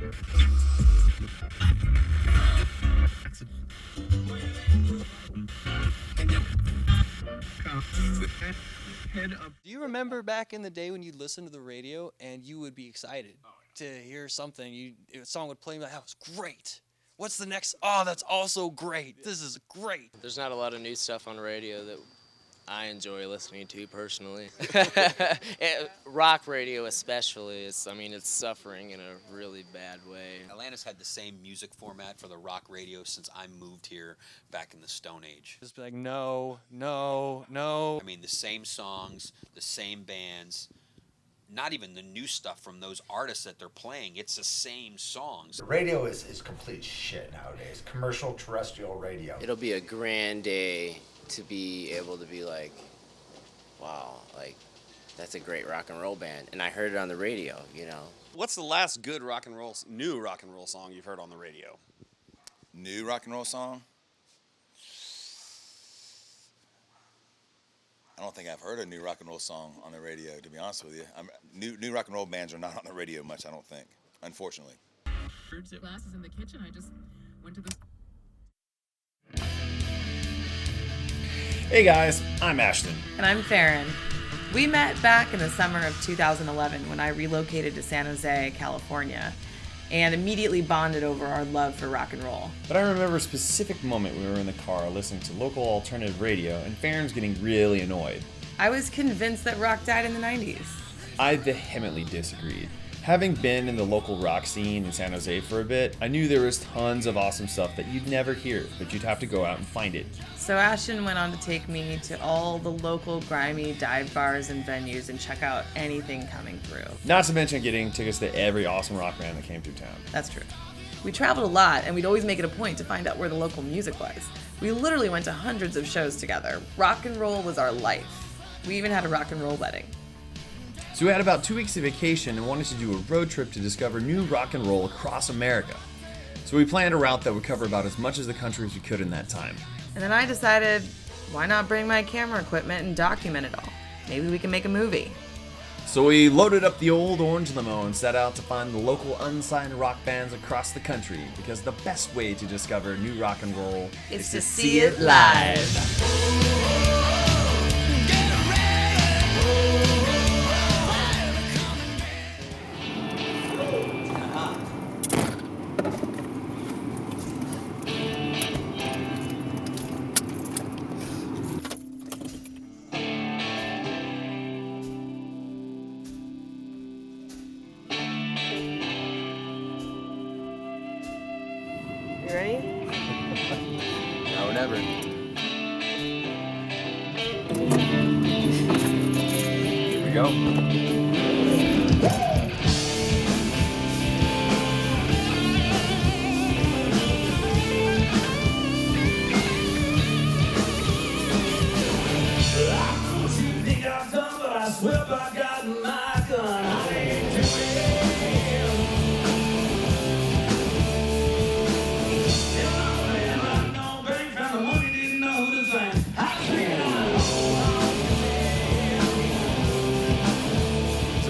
Do you remember back in the day when you'd listen to the radio and you would be excited to hear something? A song would play, like, that was great. What's the next? Oh, that's also great. This is great. There's not a lot of new stuff on the radio that I enjoy listening to personally. Rock radio especially, it's suffering in a really bad way. Atlanta's had the same music format for the rock radio since I moved here back in the Stone Age. Just be like, no, no, no. I mean, the same songs, the same bands, not even the new stuff from those artists that they're playing. It's the same songs. The radio is complete shit nowadays. Commercial terrestrial radio. It'll be a grand day to be able to be like, wow, like, that's a great rock and roll band. And I heard it on the radio, you know. What's the last good new rock and roll song you've heard on the radio? New rock and roll song? I don't think I've heard a new rock and roll song on the radio, to be honest with you. New rock and roll bands are not on the radio much, I don't think, unfortunately. Glasses in the kitchen. I just went to the... Hey guys, I'm Ashton. And I'm Farron. We met back in the summer of 2011 when I relocated to San Jose, California, and immediately bonded over our love for rock and roll. But I remember a specific moment we were in the car listening to local alternative radio, and Farron's getting really annoyed. I was convinced that rock died in the 90s. I vehemently disagreed. Having been in the local rock scene in San Jose for a bit, I knew there was tons of awesome stuff that you'd never hear, but you'd have to go out and find it. So Ashton went on to take me to all the local grimy dive bars and venues and check out anything coming through. Not to mention getting tickets to every awesome rock band that came through town. That's true. We traveled a lot, and we'd always make it a point to find out where the local music was. We literally went to hundreds of shows together. Rock and roll was our life. We even had a rock and roll wedding. So we had about 2 weeks of vacation and wanted to do a road trip to discover new rock and roll across America. So we planned a route that would cover about as much of the country as we could in that time. And then I decided, why not bring my camera equipment and document it all? Maybe we can make a movie. So we loaded up the old orange limo and set out to find the local unsigned rock bands across the country, because the best way to discover new rock and roll is to see it live. You ready? Now or never. Here we go.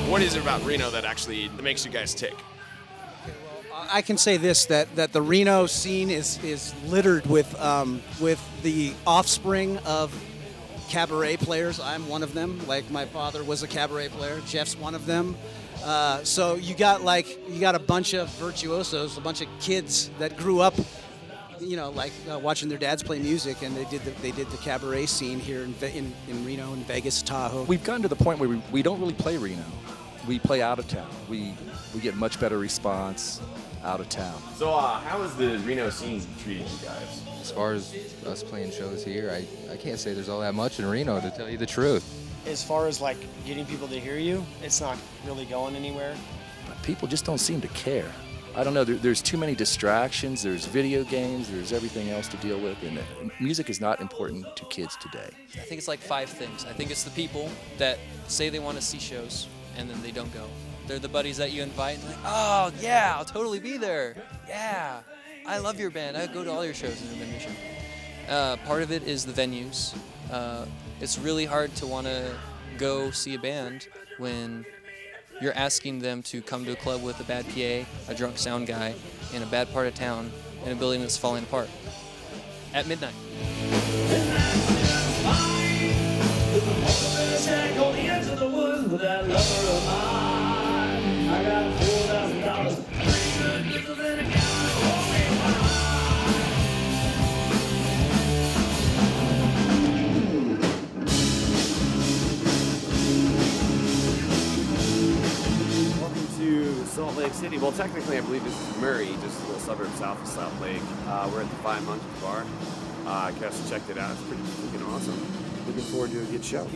What is it about Reno that actually makes you guys tick? I can say this, that the Reno scene is littered with the offspring of cabaret players. I'm one of them. Like, my father was a cabaret player. Jeff's one of them. So you got a bunch of virtuosos, a bunch of kids that grew up, watching their dads play music, and they did the cabaret scene here in Reno and Vegas, Tahoe. We've gotten to the point where we don't really play Reno. We play out of town. We get much better response out of town. So how is the Reno scene treating you guys? As far as us playing shows here, I can't say there's all that much in Reno, to tell you the truth. As far as like getting people to hear you, it's not really going anywhere. But people just don't seem to care. I don't know, there's too many distractions, there's video games, there's everything else to deal with, and music is not important to kids today. I think it's like 5 things. I think it's the people that say they want to see shows and then they don't go. They're the buddies that you invite and like, oh yeah, I'll totally be there. Yeah, I love your band. I go to all your shows in the mission. Part of it is the venues. It's really hard to want to go see a band when you're asking them to come to a club with a bad PA, a drunk sound guy, in a bad part of town, in a building that's falling apart at midnight. Welcome to Salt Lake City. Well, technically, I believe this is Murray, just a little suburb south of Salt Lake. We're at the Five Monkeys Bar. Guys, checked it out. It's pretty freaking awesome. Looking forward to a good show.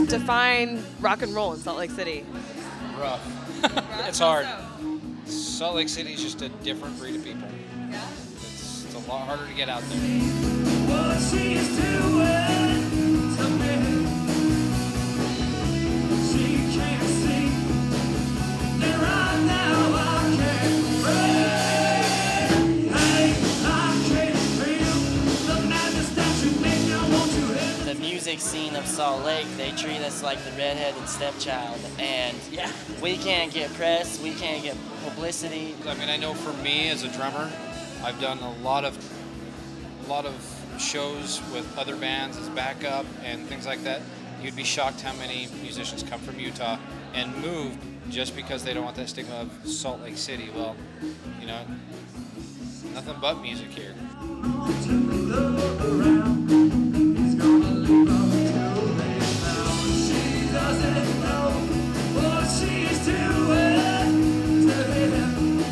Define rock and roll in Salt Lake City. Rough. It's hard. Salt Lake City is just a different breed of people. Yeah? It's a lot harder to get out there. The music scene of Salt Lake, they treat us like the redheaded stepchild, and we can't get press, we can't get publicity. I mean, I know for me as a drummer, I've done a lot of shows with other bands as backup and things like that. You'd be shocked how many musicians come from Utah and move just because they don't want that stigma of Salt Lake City. Well, you know, nothing but music here.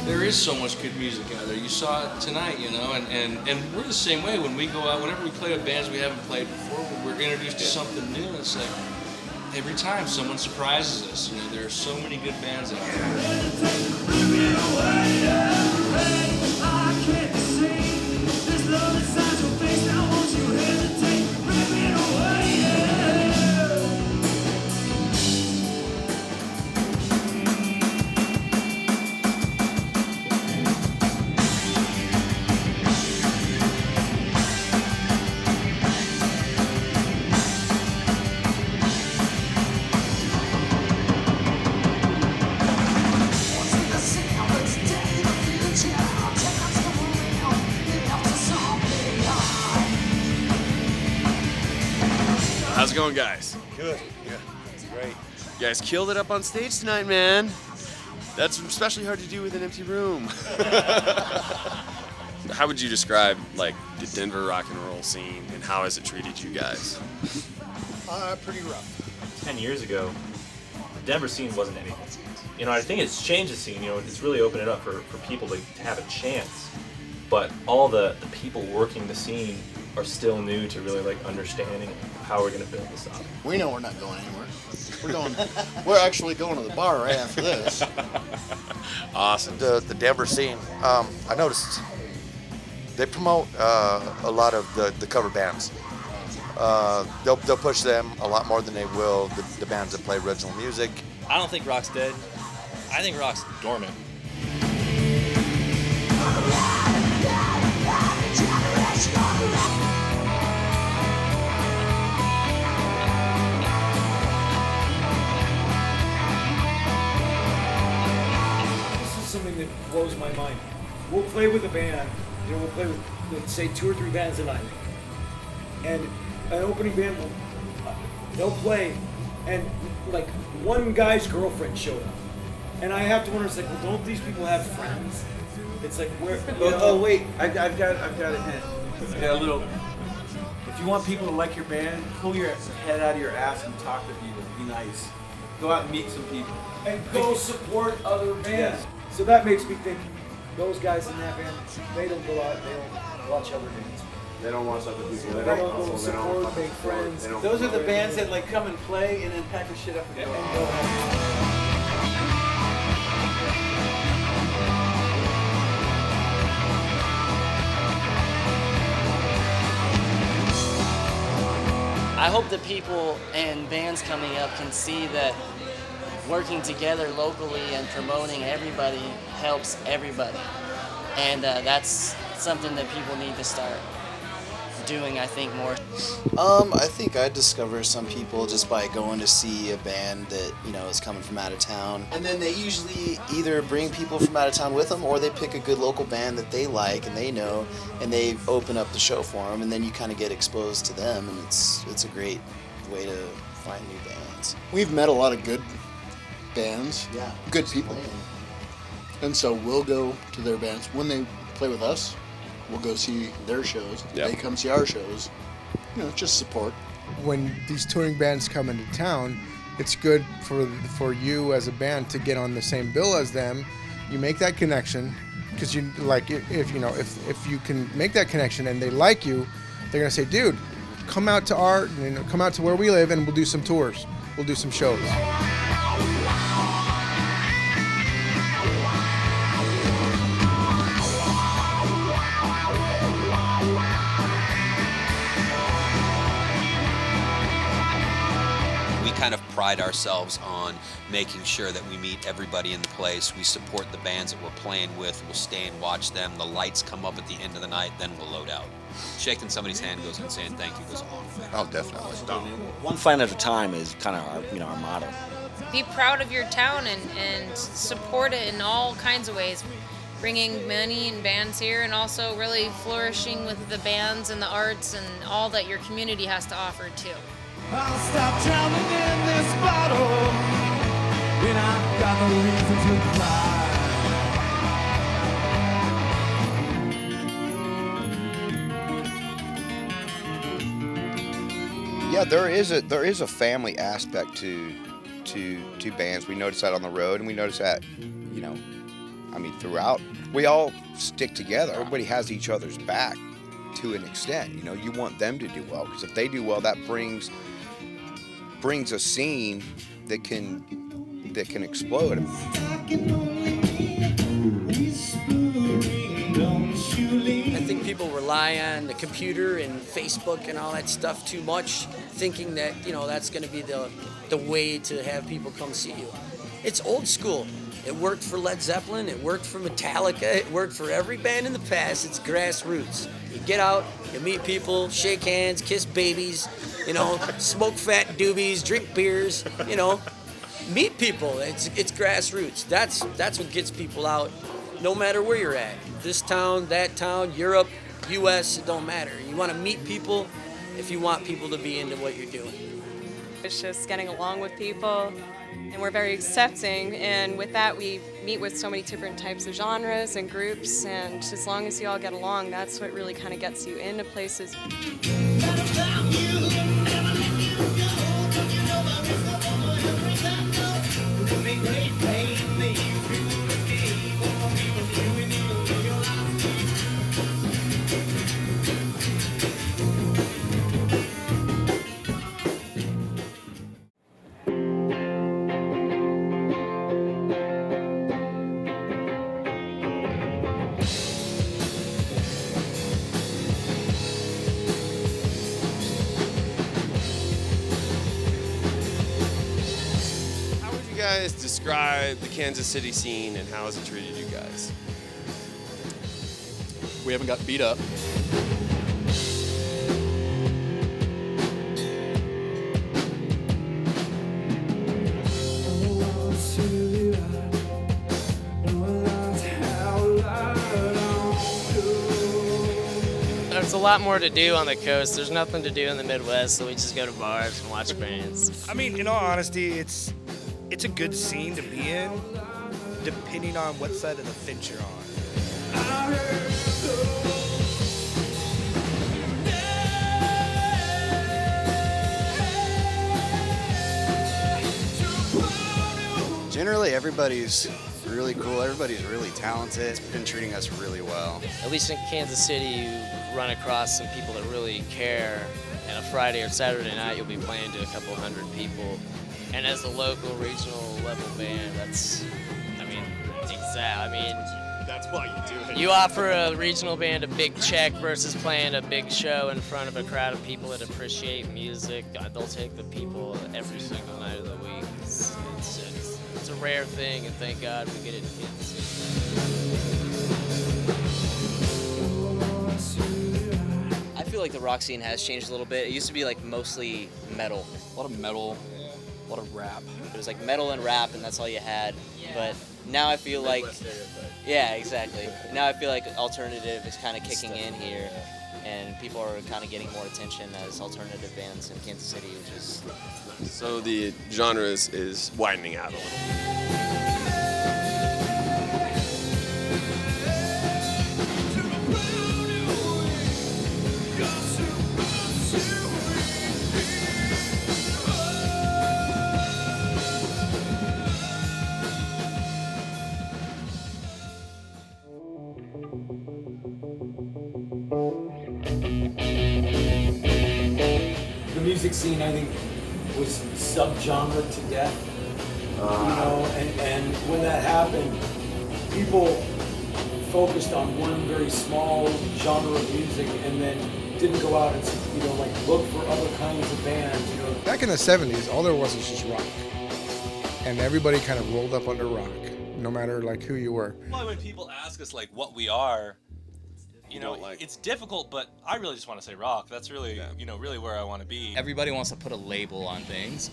There is so much good music out there. You saw it tonight, you know, and we're the same way. When we go out, whenever we play with bands we haven't played before, we're introduced to something new. It's like every time someone surprises us. You know, there are so many good bands out there. How's it going, guys? Good. Yeah. Great. You guys killed it up on stage tonight, man. That's especially hard to do with an empty room. How would you describe, like, the Denver rock and roll scene, and how has it treated you guys? Pretty rough. 10 years ago, the Denver scene wasn't anything. You know, I think it's changed the scene. You know, it's really opened it up for people to have a chance. But all the people working the scene are still new to really like understanding how we're going to build this up. We know we're not going anywhere. We're actually going to the bar right after this. Awesome. The Denver scene, I noticed they promote a lot of the cover bands. They'll push them a lot more than they will the bands that play original music. I don't think rock's dead. I think rock's dormant. This is something that blows my mind. We'll play with a band, you know, we'll play with, let's say, 2 or 3 bands a night. And an opening band will, they'll play, and like one guy's girlfriend showed up. And I have to wonder, it's like, well, don't these people have friends? It's like, where? Wait, I've got a hint. I got a little. If you want people to like your band, pull your head out of your ass and talk to people. Be nice. Go out and meet some people. And go support other bands. Yes. So that makes me think, those guys in that band, they don't go out, they don't watch other bands. They don't watch other people. They don't go support, make friends. Those are the bands that like come and play and then pack their shit up and go. I hope that people and bands coming up can see that working together locally and promoting everybody helps everybody. And that's something that people need to start doing, I think, more. I think I discover some people just by going to see a band that, you know, is coming from out of town. And then they usually either bring people from out of town with them, or they pick a good local band that they like and they know, and they open up the show for them, and then you kind of get exposed to them, and it's a great way to find new bands. We've met a lot of good bands, Yeah. good people. And so we'll go to their bands. When they play with us, we'll go see their shows. Yep. They come see our shows. You know, just support. When these touring bands come into town, it's good for you as a band to get on the same bill as them. You make that connection, because you like if you know if you can make that connection and they like you, they're gonna say, dude, come out to come out to where we live and we'll do some tours, we'll do some shows. We kind of pride ourselves on making sure that we meet everybody in the place. We support the bands that we're playing with. We'll stay and watch them. The lights come up at the end of the night, then we'll load out. Shaking somebody's hand goes and saying thank you goes a long way. Oh, definitely. One fight at a time is kind of our motto. Be proud of your town and support it in all kinds of ways. Bringing money and bands here, and also really flourishing with the bands and the arts and all that your community has to offer too. I'll stop drowning in this bottle when I've got no reason to cry. Yeah, there is a family aspect to bands. We notice that on the road, and we notice that, you know, I mean, throughout. We all stick together. Everybody has each other's back to an extent. You know, you want them to do well, because if they do well, that brings a scene that can explode. I think people rely on the computer and Facebook and all that stuff too much, thinking that, you know, that's going to be the way to have people come see you. It's old school. It worked for Led Zeppelin, it worked for Metallica, it worked for every band in the past. It's grassroots. You get out, you meet people, shake hands, kiss babies, you know, smoke fat doobies, drink beers, you know, meet people. It's grassroots. That's what gets people out, no matter where you're at. This town, that town, Europe, US, it don't matter. You want to meet people if you want people to be into what you're doing. It's just getting along with people, and we're very accepting, and with that we meet with so many different types of genres and groups, and as long as you all get along, that's what really kind of gets you into places. Describe the Kansas City scene, and how has it treated you guys? We haven't got beat up. There's a lot more to do on the coast. There's nothing to do in the Midwest, so we just go to bars and watch bands. I mean, in all honesty, it's a good scene to be in, depending on what side of the fence you're on. Generally, everybody's really cool. Everybody's really talented. It's been treating us really well. At least in Kansas City, you run across some people that really care, and a Friday or Saturday night, you'll be playing to a couple hundred people. And as a local, regional level band, that's why you do it. You offer a regional band a big check versus playing a big show in front of a crowd of people that appreciate music. They'll take the people every single night of the week. It's a rare thing, and thank God we get it in Kansas City. I feel like like the rock scene has changed a little bit. It used to be like mostly metal. A lot of metal, a lot of rap. It was like metal and rap, and that's all you had. But now I feel like, yeah, exactly. Now I feel like alternative is kind of kicking in here, and people are kind of getting more attention as alternative bands in Kansas City, which is. So the genre is widening out a little. The music scene, I think, was subgenre to death. You know, and when that happened, people focused on one very small genre of music and then didn't go out and, you know, like look for other kinds of bands. You know, Back in the 70s, all there was just rock. And everybody kind of rolled up under rock, no matter like who you were. Well, when people ask us like what we are, you know, it's difficult, but I really just want to say rock. That's really, you know, really where I want to be. Everybody wants to put a label on things.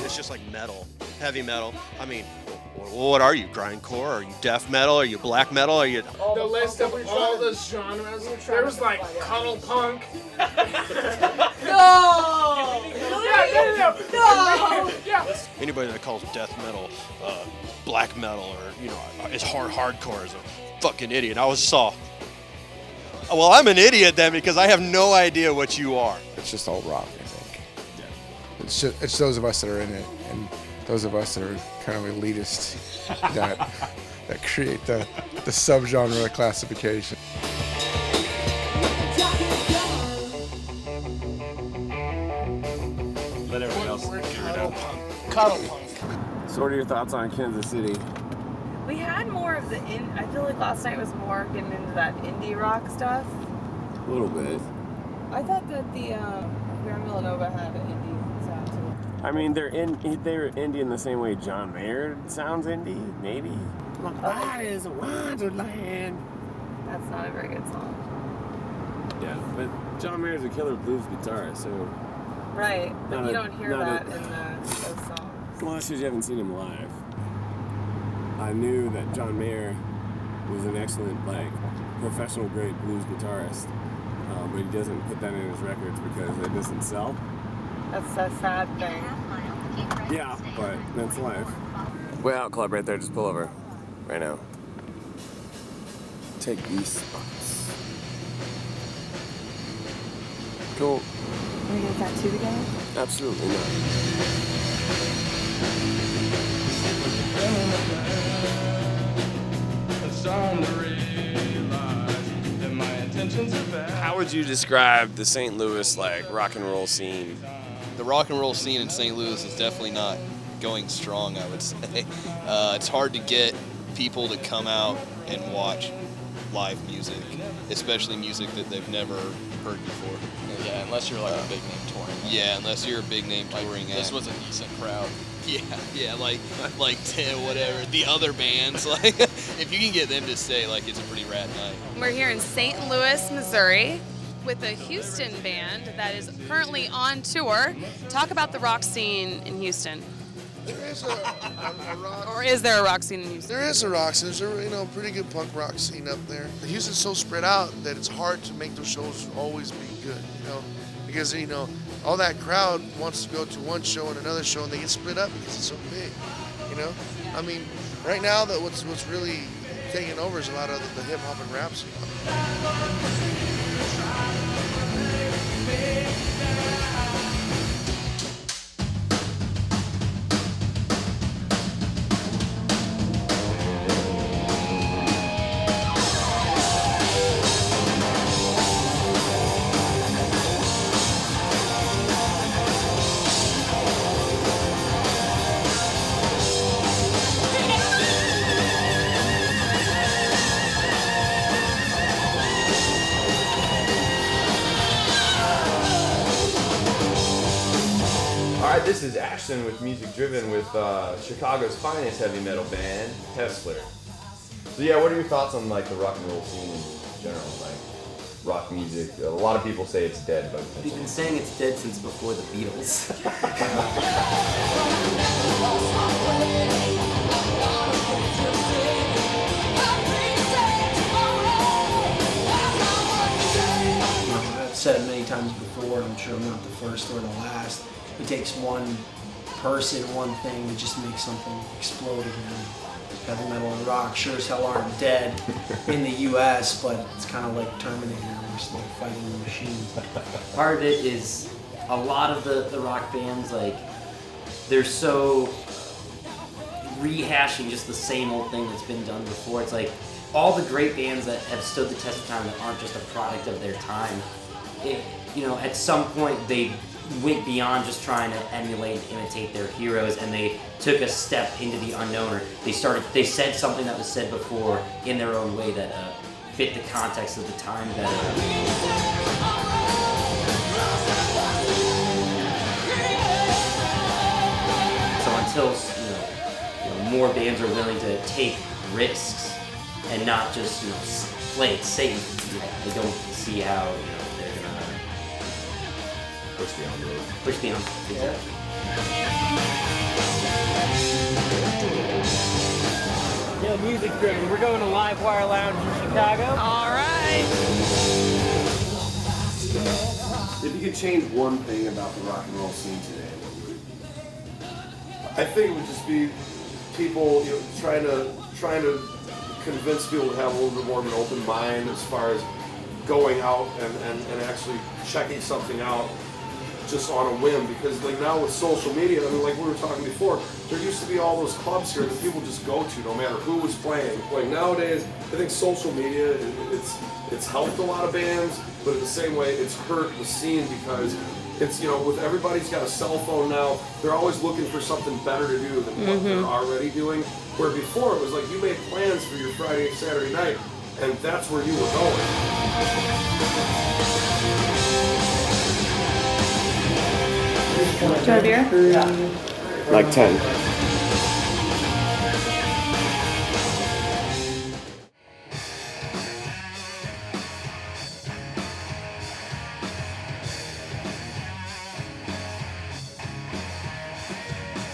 It's just like metal, heavy metal. I mean, what are you? Grindcore? Are you death metal? Are you black metal? Are you? The list of all the genres. There was like cuddle punk. No! No! Yeah. Anybody that calls death metal black metal or, you know, is hardcore is a fucking idiot. Well, I'm an idiot then because I have no idea what you are. It's just all rock, I think. Yeah. It's those of us that are in it, and those of us that are kind of elitist that create the subgenre classification. Let everyone else figure it out. Cuddle punk. So what are your thoughts on Kansas City? We had more of the I feel like last night was more getting into that indie rock stuff. A little bit. I thought that the Grand Villanova had an indie sound to it. I mean, they're indie in the same way John Mayer sounds indie, maybe. My body is a wonderland. That's not a very good song. Yeah, but John Mayer's a killer blues guitarist, so. Right, but Not you a- don't hear not that a- in those songs. Well, that's because you haven't seen him live. I knew that John Mayer was an excellent, professional grade blues guitarist, but he doesn't put that in his records because it doesn't sell. That's a sad thing. Yeah, but that's life. Way Out Club right there, just pull over right now. Take these spots. Cool. Are we gonna tattoo together? Absolutely not. How would you describe the St. Louis rock and roll scene? The rock and roll scene in St. Louis is definitely not going strong, I would say. It's hard to get people to come out and watch live music, especially music that they've never heard before. Yeah, unless you're like a big name touring. Yeah, unless you're a big name touring This act. was a decent crowd. Yeah, like whatever the other bands. Like, if you can get them to stay, it's a pretty rad night. We're here in St. Louis, Missouri, with a Houston band that is currently on tour. Talk about the rock scene in Houston. There is a rock. Or is there a rock scene in Houston? There is a rock scene. There's a pretty good punk rock scene up there. Houston's so spread out that it's hard to make those shows always be good, because all that crowd wants to go to one show and another show, and they get split up because it's so big, I mean, right now that what's really taking over is a lot of the hip hop and rap scene. is Ashton with Music Driven with Chicago's finest heavy metal band, Hessler. So yeah, what are your thoughts on like the rock and roll scene in general? Like rock music, a lot of people say it's dead, but They've been saying it's dead since before the Beatles. I've said it many times before, I'm sure I'm not the first or the last. It takes one person, one thing to just make something explode again. Heavy metal and rock sure as hell aren't dead in the US, but it's kind of like Terminator, we're still fighting the machines. Part of it is a lot of the rock bands, like, they're so rehashing just the same old thing that's been done before. It's like all the great bands that have stood the test of time that aren't just a product of their time, at some point they went beyond just trying to emulate and imitate their heroes, and they took a step into the unknown, or they said something that was said before in their own way that fit the context of the time better. So until more bands are willing to take risks and not just play it safe, I don't see how they're gonna push the envelope. Push the envelope, exactly. Yo, Music Driven. We're going to Live Wire Lounge in Chicago. All right. If you could change one thing about the rock and roll scene today, what would it be? I think it would just be people, trying to convince people to have a little bit more of an open mind as far as going out and actually checking something out just on a whim, because like now with social media, I mean, like we were talking before, there used to be all those clubs here that people just go to no matter who was playing. Like nowadays, I think social media, it's helped a lot of bands, but in the same way, it's hurt the scene because it's, with everybody's got a cell phone now, they're always looking for something better to do than what they're already doing. Where before it was like you made plans for your Friday and Saturday night, and that's where you were going. Do you have beer? Yeah. Like 10.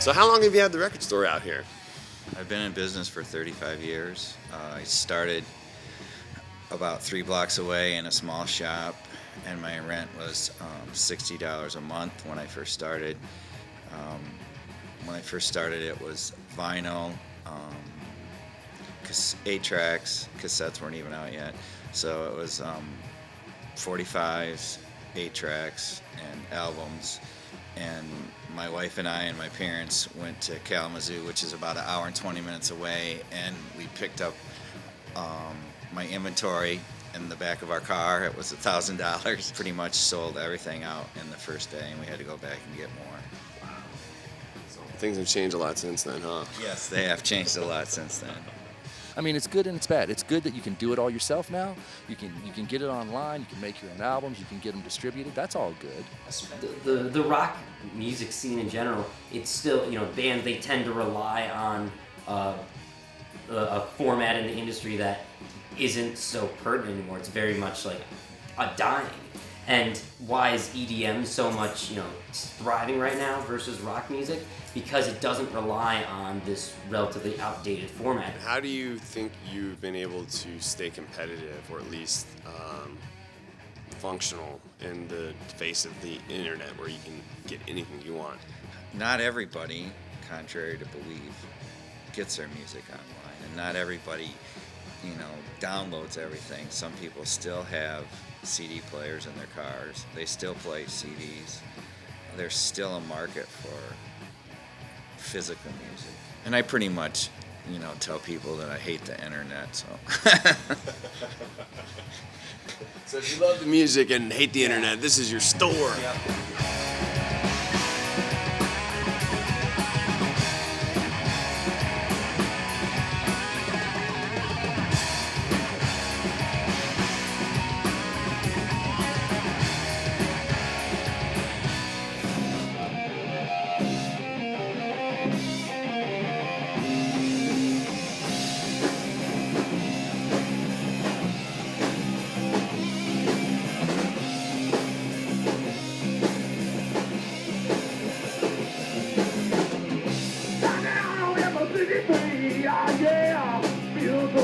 So how long have you had the record store out here? I've been in business for 35 years. I started about 3 blocks away in a small shop, and my rent was $60 a month when I first started. When I first started, it was vinyl, 8-tracks, cassettes weren't even out yet. So it was 45s, 8-tracks, and albums. And my wife and I and my parents went to Kalamazoo, which is about an hour and 20 minutes away, and we picked up my inventory in the back of our car. It was $1,000. Pretty much sold everything out in the first day, and we had to go back and get more. Wow. So things have changed a lot since then, huh? Yes, they have changed a lot since then. I mean, it's good and it's bad. It's good that you can do it all yourself now. You can get it online. You can make your own albums. You can get them distributed. That's all good. The rock music scene in general, it's still, bands, they tend to rely on a format in the industry that isn't so pertinent anymore. It's very much like dying. And why is EDM so much, thriving right now versus rock music? Because it doesn't rely on this relatively outdated format. How do you think you've been able to stay competitive, or at least functional in the face of the internet, where you can get anything you want? Not everybody, contrary to belief, gets their music online, and not everybody, downloads everything. Some people still have CD players in their cars. They still play CDs. There's still a market for physical music. And I pretty much, tell people that I hate the internet, so. So if you love the music and hate the internet, this is your store. Yep.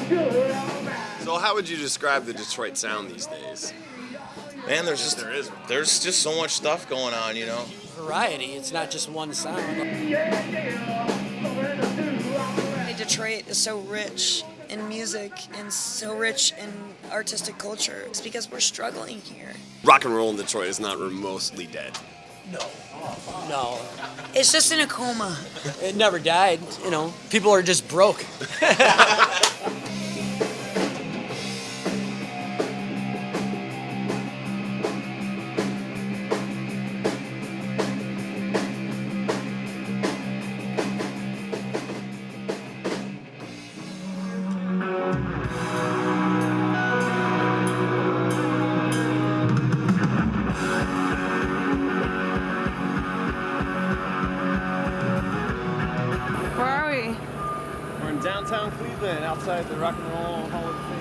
So how would you describe the Detroit sound these days? Man, there's just so much stuff going on, you know. Variety. It's not just one sound. Detroit is so rich in music and so rich in artistic culture. It's because we're struggling here. Rock and roll in Detroit is not remotely dead. No. It's just in a coma. It never died, you know. People are just broke. Where are we? We're in downtown Cleveland, outside the Rock and Roll Hall of Fame.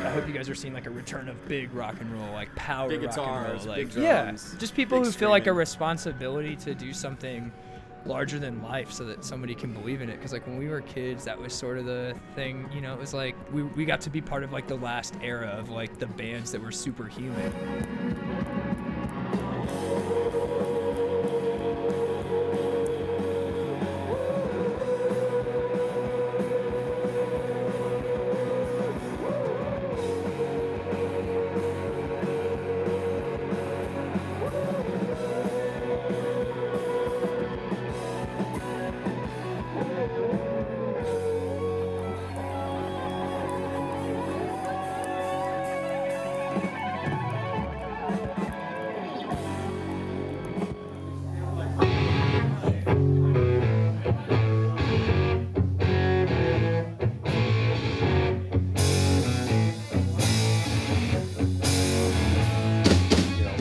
I hope you guys are seeing like a return of big rock and roll, like power Big rock guitars, and roll. Like, big drums, yeah, just people big who feel like a screaming. responsibility to do something larger than life so that somebody can believe in it. Because like when we were kids, that was sort of the thing, you know, it was like we got to be part of like the last era of like the bands that were superhuman.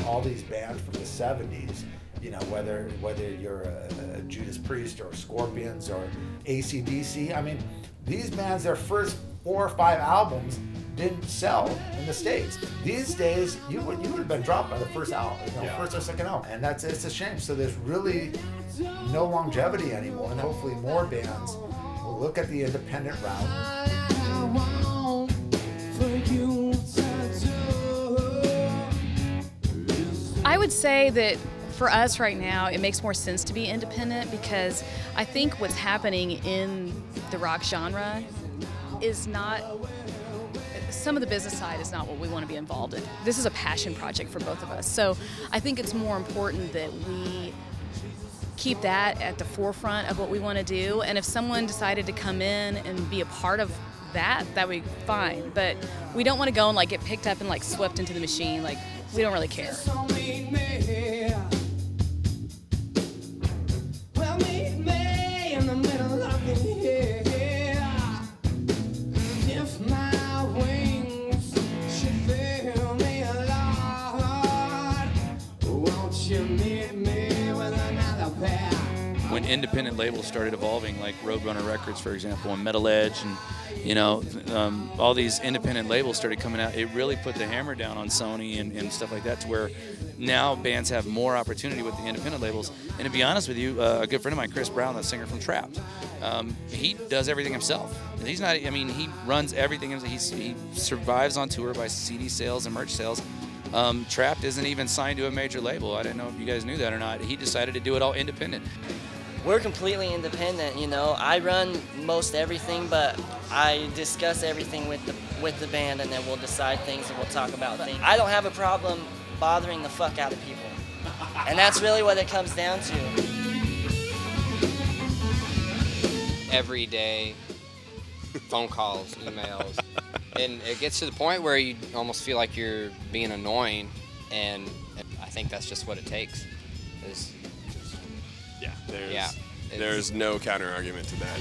All these bands from the 70s, you know, whether you're a Judas Priest or Scorpions or AC/DC, I mean, these bands, their first 4 or 5 albums didn't sell in the States. These days, you would have been dropped by the first album, first or second album, and it's a shame. So there's really no longevity anymore, and hopefully more bands will look at the independent route. I would say that for us right now, it makes more sense to be independent because I think what's happening in the rock genre is not, some of the business side is not what we want to be involved in. This is a passion project for both of us. So I think it's more important that we keep that at the forefront of what we want to do. And if someone decided to come in and be a part of that would be fine. But we don't want to go and like get picked up and like swept into the machine. Like, we don't really care. When independent labels started evolving, like Roadrunner Records, for example, and Metal Edge, and you know, all these independent labels started coming out, it really put the hammer down on Sony and stuff like that, to where now bands have more opportunity with the independent labels. And to be honest with you, a good friend of mine, Chris Brown, the singer from Trapped, he does everything himself. And he's not, I mean, he runs everything. He survives on tour by CD sales and merch sales. Trapped isn't even signed to a major label. I didn't know if you guys knew that or not. He decided to do it all independent. We're completely independent, you know. I run most everything, but I discuss everything with the band, and then we'll decide things and we'll talk about things. I don't have a problem bothering the fuck out of people, and that's really what it comes down to. Every day, phone calls, emails, and it gets to the point where you almost feel like you're being annoying, and I think that's just what it takes. There's no counter argument to that.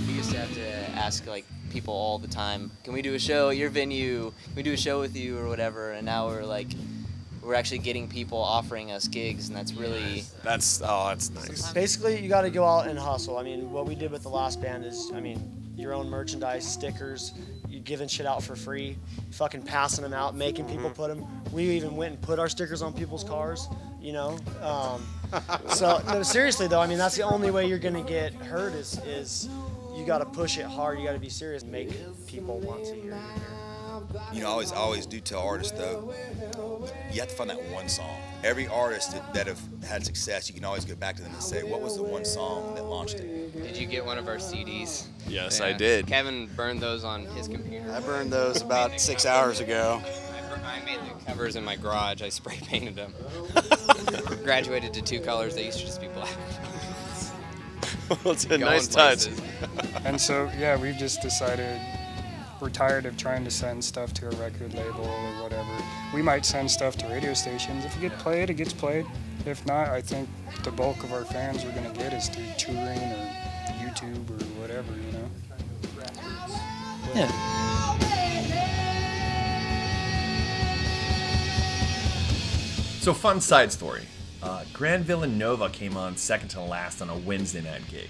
We used to have to ask like people all the time, can we do a show at your venue? Can we do a show with you or whatever? And now we're actually getting people offering us gigs, and that's really... That's nice. Basically, you got to go out and hustle. I mean, what we did with the Lost Band is, your own merchandise, stickers, you giving shit out for free, fucking passing them out, making people put them. We even went and put our stickers on people's cars, you know. So, no, seriously though, that's the only way you're gonna get heard is you got to push it hard. You got to be serious, make people want to hear you. You know, I always do tell artists, though, you have to find that one song. Every artist that have had success, you can always go back to them and say, what was the one song that launched it? Did you get one of our CDs? Yes, I did. Kevin burned those on his computer. I burned those about 6 hours ago. I made the covers in my garage. I spray painted them. Graduated to 2 colors. They used to just be black. Well, it's a nice touch. And so, yeah, we've just decided we're tired of trying to send stuff to a record label or whatever. We might send stuff to radio stations. If it gets played, it gets played. If not, I think the bulk of our fans we're going to get is through touring or YouTube or whatever, you know? Yeah. So, fun side story. Grand Villanova came on second to last on a Wednesday night gig.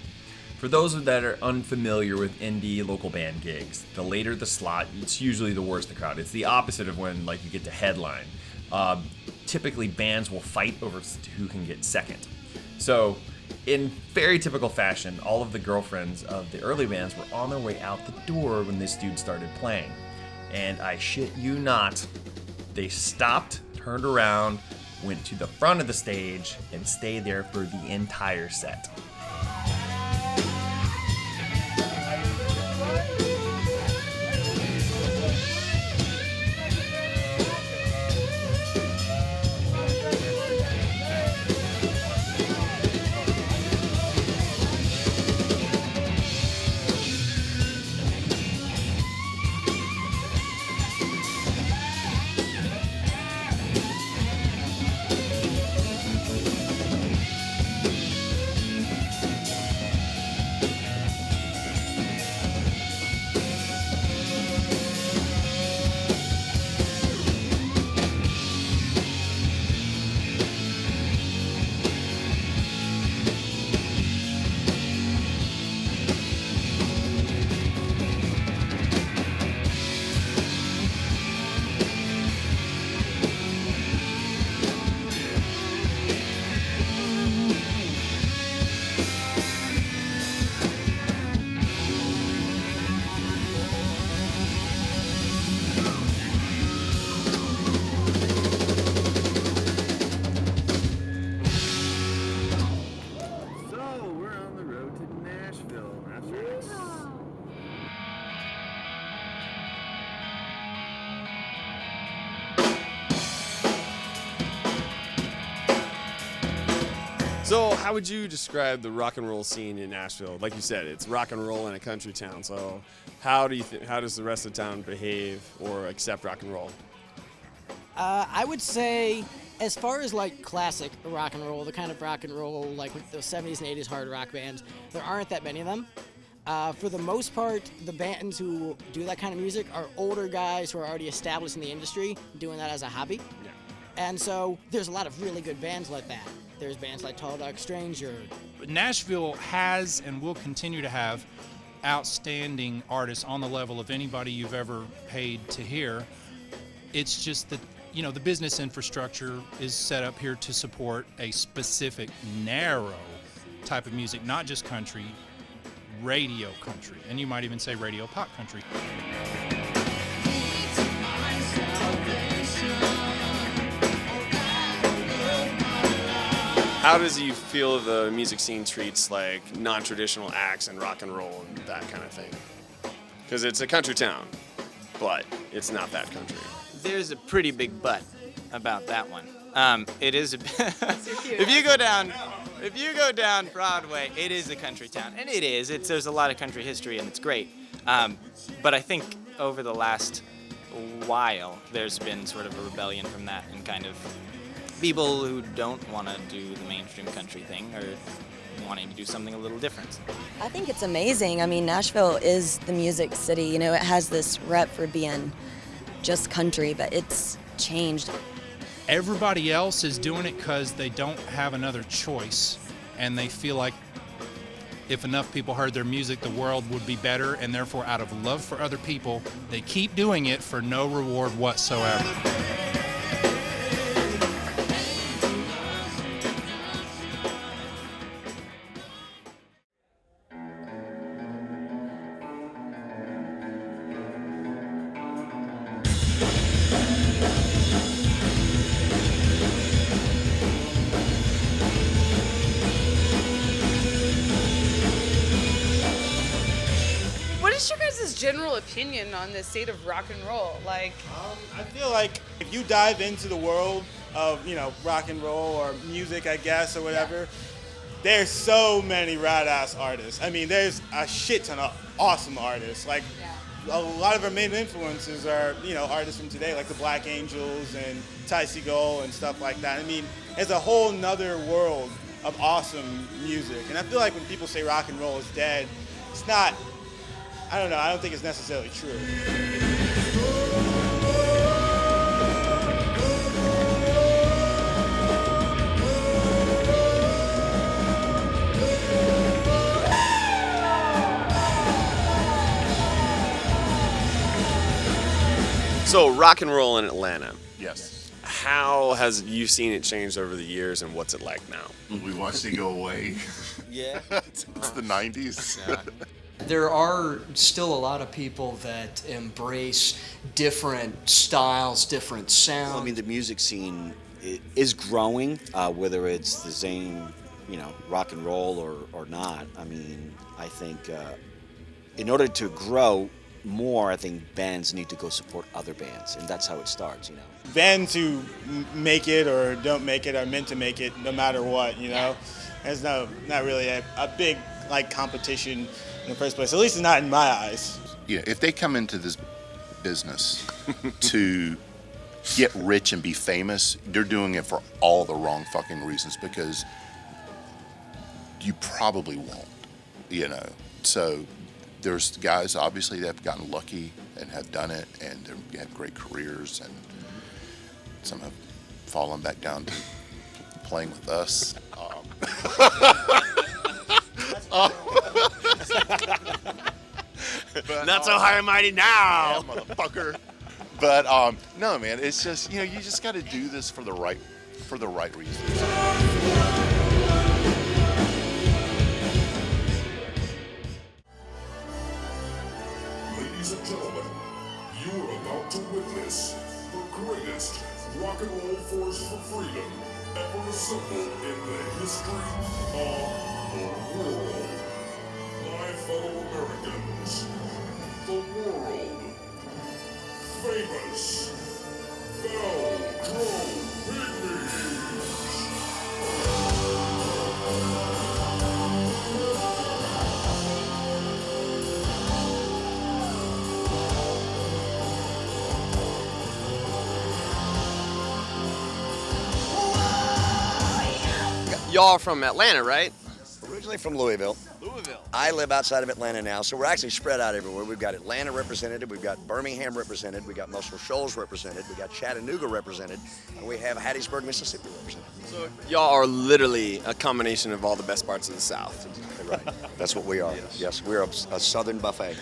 For those that are unfamiliar with indie local band gigs, the later the slot, it's usually the worse the crowd. It's the opposite of when you get to headline. Typically, bands will fight over who can get second. So, in very typical fashion, all of the girlfriends of the early bands were on their way out the door when this dude started playing. And I shit you not, they stopped, turned around, went to the front of the stage, and stayed there for the entire set. So, how would you describe the rock and roll scene in Nashville? Like you said, it's rock and roll in a country town. So, how does the rest of the town behave or accept rock and roll? I would say, as far as like classic rock and roll, the kind of rock and roll like with the 70s and 80s hard rock bands, there aren't that many of them. For the most part, the bands who do that kind of music are older guys who are already established in the industry, doing that as a hobby. Yeah. And so there's a lot of really good bands like that. There's bands like Tall Dark Stranger. Nashville has and will continue to have outstanding artists on the level of anybody you've ever paid to hear. It's just that you know, the business infrastructure is set up here to support a specific narrow type of music, not just country, radio country, and you might even say radio pop country. How does you feel the music scene treats like non-traditional acts and rock and roll and that kind of thing? Because it's a country town, but it's not that country. There's a pretty big but about that one. It is if you go down Broadway, it is a country town, and it is. There's a lot of country history, and it's great. But I think over the last while, there's been sort of a rebellion from that, and kind of people who don't want to do the mainstream country thing are wanting to do something a little different. I think it's amazing. I mean, Nashville is the music city. You know, it has this rep for being just country, but it's changed. Everybody else is doing it because they don't have another choice, and they feel like if enough people heard their music, the world would be better, and therefore, out of love for other people, they keep doing it for no reward whatsoever. What is your guys' general opinion on the state of rock and roll? Like, I feel like if you dive into the world of, you know, rock and roll or music, I guess, or whatever, there's so many rad-ass artists. I mean, there's a shit ton of awesome artists. Like, a lot of our main influences are, you know, artists from today, like the Black Angels and Ty Segall and stuff like that. I mean, it's a whole nother world of awesome music. And I feel like when people say rock and roll is dead, it's not, I don't know, I don't think it's necessarily true. So rock and roll in Atlanta. Yes. How has you seen it change over the years, and what's it like now? We watched it go away. Yeah. It's the 90s. There are still a lot of people that embrace different styles, different sounds. Well, I mean, the music scene is growing, whether it's the same, you know, rock and roll or not. I mean, I think in order to grow more, I think bands need to go support other bands, and that's how it starts, you know. Bands who make it or don't make it are meant to make it no matter what, you know. There's not really a big, like, competition in the first place, at least not in my eyes. Yeah, if they come into this business to get rich and be famous, they're doing it for all the wrong fucking reasons, because you probably won't, you know. So there's guys, obviously, that have gotten lucky and have done it, and they have great careers, and some have fallen back down to playing with us. Not so high and mighty now, yeah, motherfucker. But no, man, it's just, you know, you just got to do this for the right reasons. Ladies and gentlemen, you are about to witness the greatest rock and roll force for freedom ever assembled in the history of the world. My fellow Americans, the world famous Velcro Pygmies. Y'all are from Atlanta, right? Originally from Louisville. I live outside of Atlanta now, so we're actually spread out everywhere. We've got Atlanta represented, we've got Birmingham represented, we've got Muscle Shoals represented, we've got Chattanooga represented, and we have Hattiesburg, Mississippi represented. So y'all are literally a combination of all the best parts of the South. Right. That's what we are. Yes, we're a Southern buffet.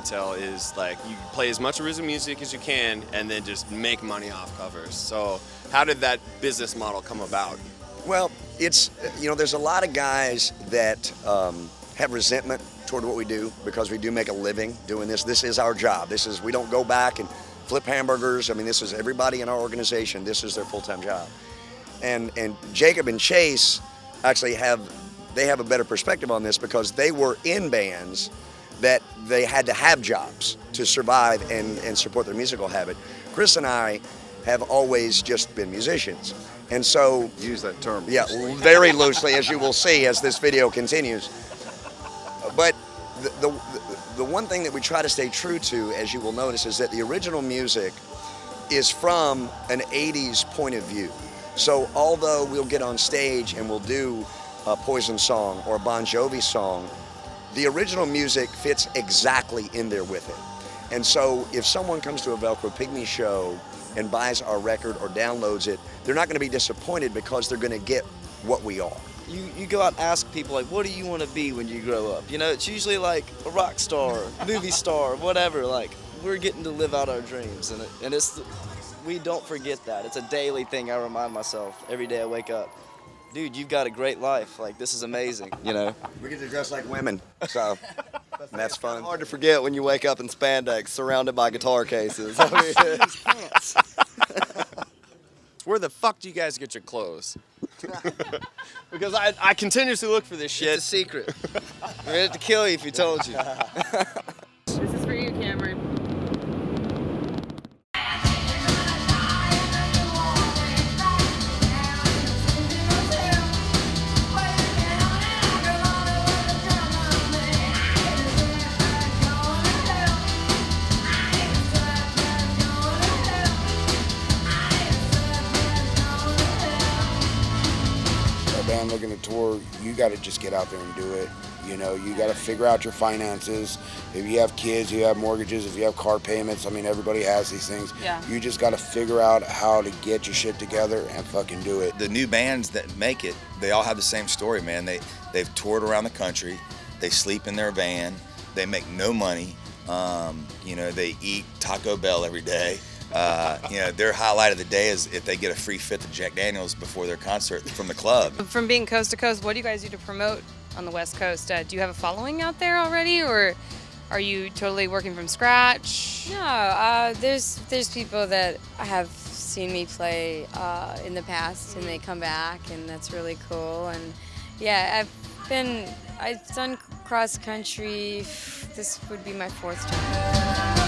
tell is like you play as much original music as you can and then just make money off covers. So how did that business model come about? Well, it's, there's a lot of guys that have resentment toward what we do because we do make a living doing this. This is our job. We don't go back and flip hamburgers. I mean, this is everybody in our organization. This is their full-time job. And Jacob and Chase actually have a better perspective on this because they were in bands that they had to have jobs to survive and support their musical habit. Chris and I have always just been musicians. And so, use that term. Yeah, very loosely, as you will see as this video continues. But the one thing that we try to stay true to, as you will notice, is that the original music is from an 80s point of view. So although we'll get on stage and we'll do a Poison song or a Bon Jovi song, the original music fits exactly in there with it. And so if someone comes to a Velcro Pygmy show and buys our record or downloads it, they're not going to be disappointed because they're going to get what we are. You go out and ask people, like, what do you want to be when you grow up? You know, it's usually like a rock star, movie star, whatever. Like, we're getting to live out our dreams, and we don't forget that. It's a daily thing I remind myself every day I wake up. Dude, you've got a great life. Like, this is amazing, you know? We get to dress like women, so that's fun. Hard to forget when you wake up in spandex surrounded by guitar cases. I mean, Where the fuck do you guys get your clothes? Because I continuously look for this shit. It's a secret. We're ready to kill you if we told you. This is for you, Cameron. Band looking to tour, you got to just get out there and do it. You know, you got to figure out your finances. If you have kids, you have mortgages, if you have car payments, I mean, everybody has these things. Yeah. You just got to figure out how to get your shit together and fucking do it. The new bands that make it, they all have the same story, man. They've toured around the country. They sleep in their van. They make no money. They eat Taco Bell every day. Their highlight of the day is if they get a free fifth of Jack Daniels before their concert from the club. From being coast to coast, what do you guys do to promote on the West Coast? Do you have a following out there already, or are you totally working from scratch? No, there's people that have seen me play in the past, and they come back, and that's really cool. And yeah, I've done cross country. This would be my 4th time.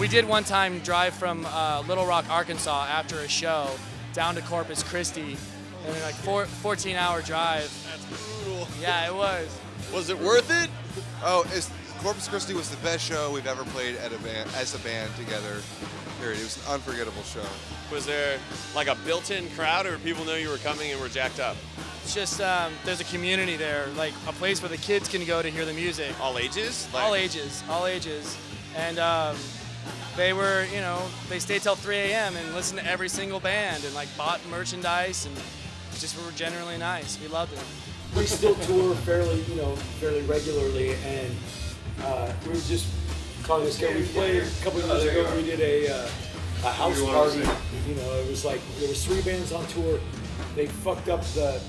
We did one time drive from Little Rock, Arkansas after a show down to Corpus Christi, and like 14-hour drive. That's brutal. Yeah, it was. Was it worth it? Corpus Christi was the best show we've ever played as a band together. Period. It was an unforgettable show. Was there like a built-in crowd, or people know you were coming and were jacked up? It's just there's a community there, like a place where the kids can go to hear the music. All ages? All ages. And they stayed till 3 a.m. and listened to every single band and like bought merchandise, and just were generally nice. We loved it. We still tour fairly regularly, and we were just calling this guy. We played a couple of years ago. We did a house party. It was like there was 3 bands on tour. They fucked up the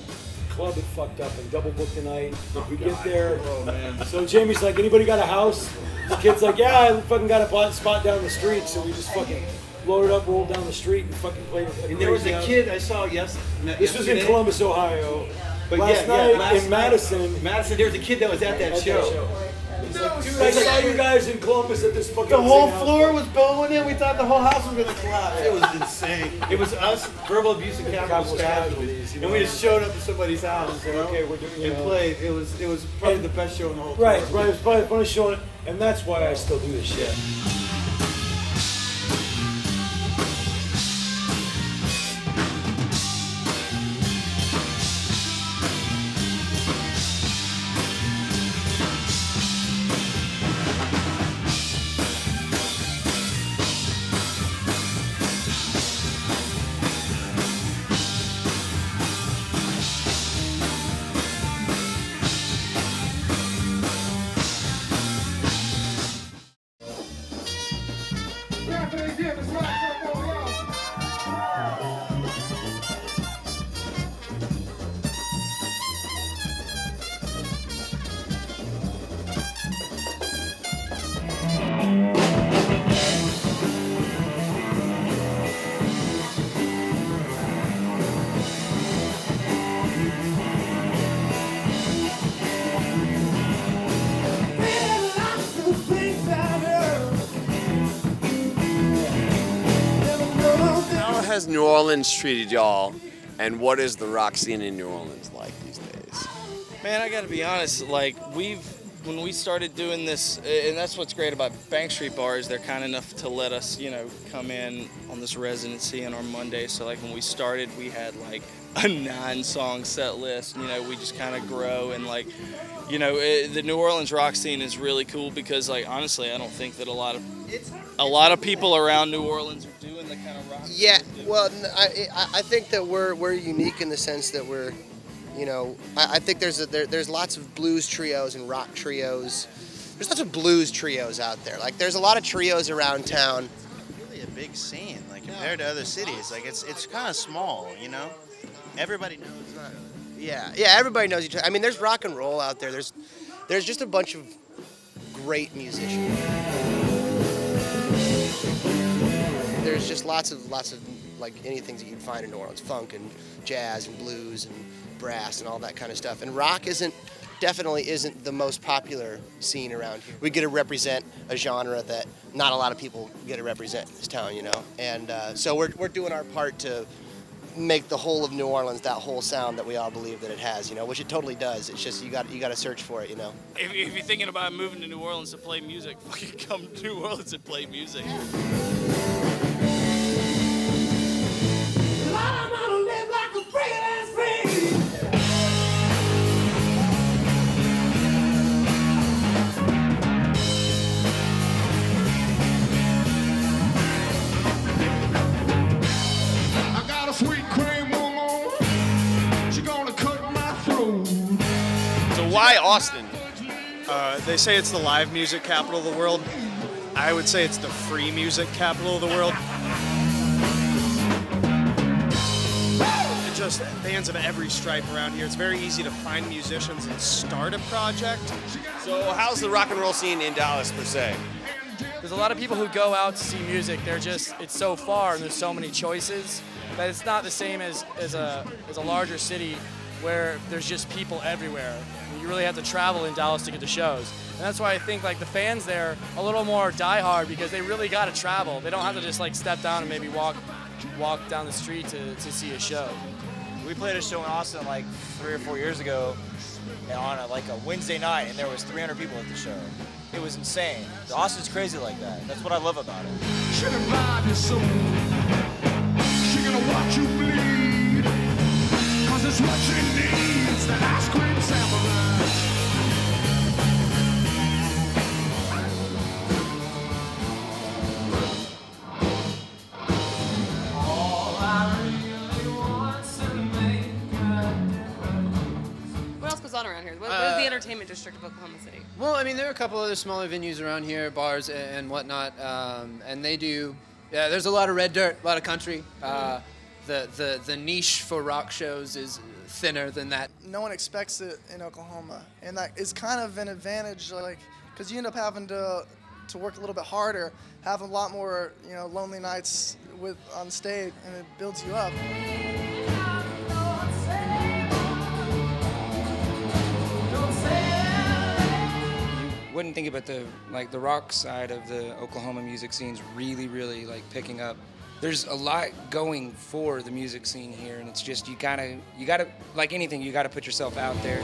club had fucked up and double booked the night. We get there. Oh man. So Jamie's like, anybody got a house? The kid's like, yeah, I fucking got a spot down the street. So we just fucking loaded up, rolled down the street, and fucking played. And there was a kid I saw This was in Columbus, Ohio. But last night in Madison. There was a kid that was at that show. He's like, dude, I saw you guys in Columbus at this fucking. The whole floor was bowling in. We thought the whole house was gonna collapse. It was insane. It was us, verbal abuse and capital casualties, and we just showed up at somebody's house, okay, we're doing, and played. It was probably the best show in the whole tour. Right. It was probably the funnest show, and that's why I still do this shit. New Orleans treated y'all, and what is the rock scene in New Orleans like these days? Man, I gotta be honest, like, when we started doing this, and that's what's great about Bank Street Bars, they're kind enough to let us, come in on this residency on our Monday. So, like, when we started, we had, like, a 9-song set list. We just kind of grow, and, like, the New Orleans rock scene is really cool because, like, honestly, I don't think that a lot of people around New Orleans are doing the kind of rock. Yeah, well, I think that we're unique in the sense that we're, I think there's lots of blues trios and rock trios. There's lots of blues trios out there. Like, there's a lot of trios around town. Really a big scene, like, compared to other cities. Like, it's kind of small, Everybody knows. Yeah, everybody knows each other. I mean, there's rock and roll out there. There's just a bunch of great musicians. There's just lots of like anything that you'd find in New Orleans, funk and jazz and blues and brass and all that kind of stuff. And rock definitely isn't the most popular scene around here. We get to represent a genre that not a lot of people get to represent in this town, And so we're doing our part to make the whole of New Orleans that whole sound that we all believe that it has, which it totally does. It's just you got to search for it, If you're thinking about moving to New Orleans to play music, fucking come to New Orleans and play music. Why Austin? They say it's the live music capital of the world. I would say it's the free music capital of the world. Just bands of every stripe around here. It's very easy to find musicians and start a project. So how's the rock and roll scene in Dallas per se? There's a lot of people who go out to see music. It's so far and there's so many choices that it's not the same as a larger city where there's just people everywhere. You really have to travel in Dallas to get to shows. And that's why I think like the fans there are a little more diehard because they really got to travel. They don't have to just like step down and maybe walk down the street to see a show. We played a show in Austin like 3 or 4 years ago on a Wednesday night, and there was 300 people at the show. It was insane. Austin's crazy like that. That's what I love about it. She gonna watch you bleed, 'cause it's what she needs, that ice cream samurai. What else goes on around here? What is the entertainment district of Oklahoma City? Well, I mean, there are a couple other smaller venues around here, bars and whatnot, and they do. Yeah, there's a lot of red dirt, a lot of country. The niche for rock shows is thinner than that. No one expects it in Oklahoma, and that is kind of an advantage, because you end up having to work a little bit harder, have a lot more, lonely nights on stage, and it builds you up. Wouldn't think about the rock side of the Oklahoma music scene's really picking up. There's a lot going for the music scene here, and it's just you gotta like anything, you gotta put yourself out there.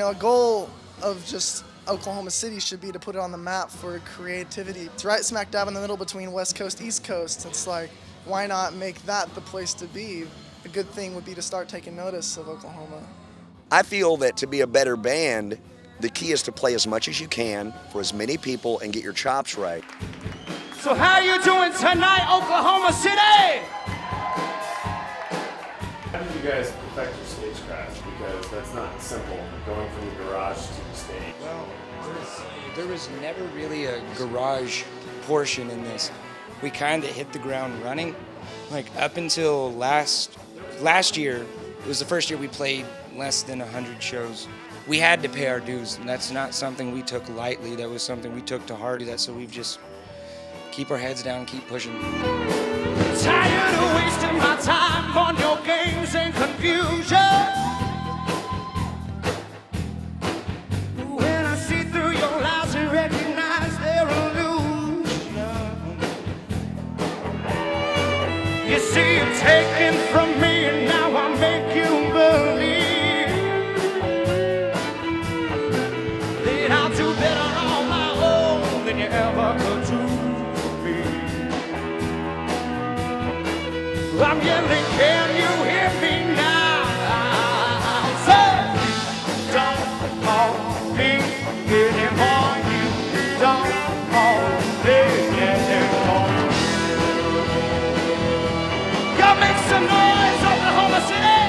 A goal of just Oklahoma City should be to put it on the map for creativity. It's right smack dab in the middle between West Coast, East Coast. It's like, why not make that the place to be? A good thing would be to start taking notice of Oklahoma. I feel that to be a better band, the key is to play as much as you can for as many people and get your chops right. So how you doing tonight, Oklahoma City? How did you guys perfect your stagecraft? Because that's not simple, going from the garage to the stage. Well, there was never really a garage portion in this. We kind of hit the ground running. Up until last year, it was the first year we played less than 100 shows. We had to pay our dues, and that's not something we took lightly. That was something we took to heart. So we've just keep our heads down and keep pushing. Tired of wasting my time on your games and confusion. When I see through You see, you're taken from me, and now I make you believe that I'll do better on my own than you ever could do for me. I'm yelling, can you hear me now? Say, don't call me anymore. You don't call me anymore. Y'all make some noise, Oklahoma City!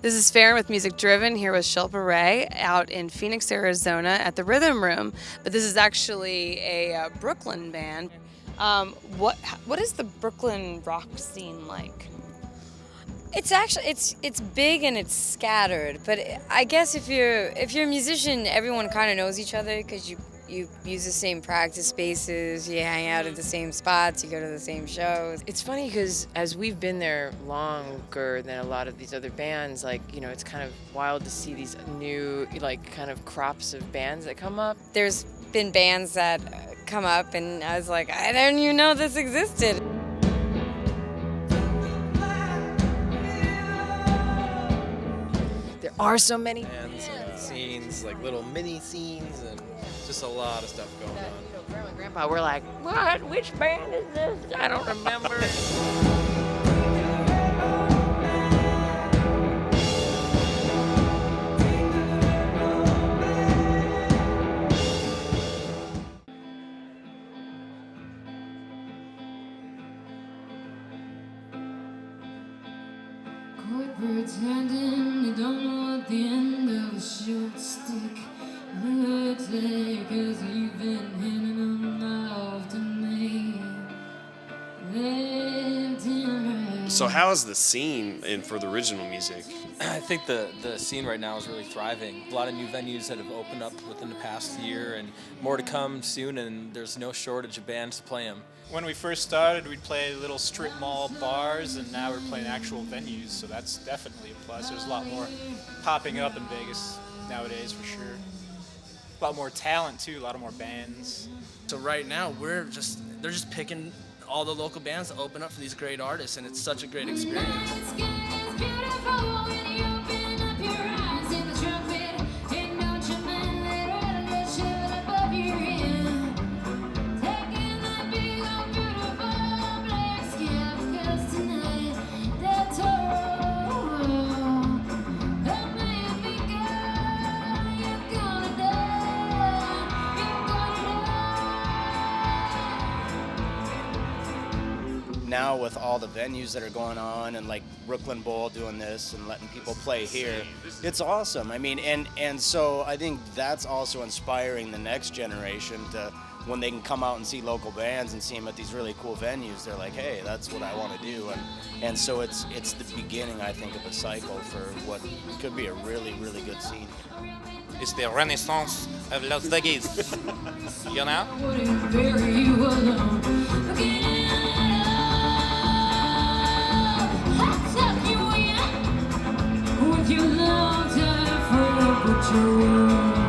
This is Farron with Music Driven here with Shilpa Ray out in Phoenix, Arizona at the Rhythm Room. But this is actually a Brooklyn band. What is the Brooklyn rock scene like? It's actually it's big and it's scattered, but I guess if you're a musician, everyone kind of knows each other because you use the same practice spaces, you hang out at the same spots, you go to the same shows. It's funny because as we've been there longer than a lot of these other bands, like, you know, it's kind of wild to see these new, like, kind of crops of bands that come up. There's been bands that come up and I was like, I didn't even know this existed. There are so many bands and scenes, like little mini scenes, and just a lot of stuff going on. Grandma and Grandpa were like, what? Which band is this? I don't remember. Pretending you don't know what the end of a short stick looks like, 'cause you've been handing them off to me. So how is the scene for the original music? I think the scene right now is really thriving. A lot of new venues that have opened up within the past year, and more to come soon, and there's no shortage of bands to play them. When we first started, we'd play little strip mall bars, and now we're playing actual venues, so that's definitely a plus. There's a lot more popping up in Vegas nowadays, for sure. A lot more talent, too, a lot of more bands. So right now, they're just picking all the local bands to open up for these great artists, and it's such a great experience. Now with all the venues that are going on and like Brooklyn Bowl doing this and letting people play here, it's awesome. I mean, and so I think that's also inspiring the next generation to, when they can come out and see local bands and see them at these really cool venues, they're like, hey, that's what I want to do. And so it's the beginning, I think, of a cycle for what could be a really, really good scene. It's the renaissance of Las Vegas, you know? With your long time for patrol.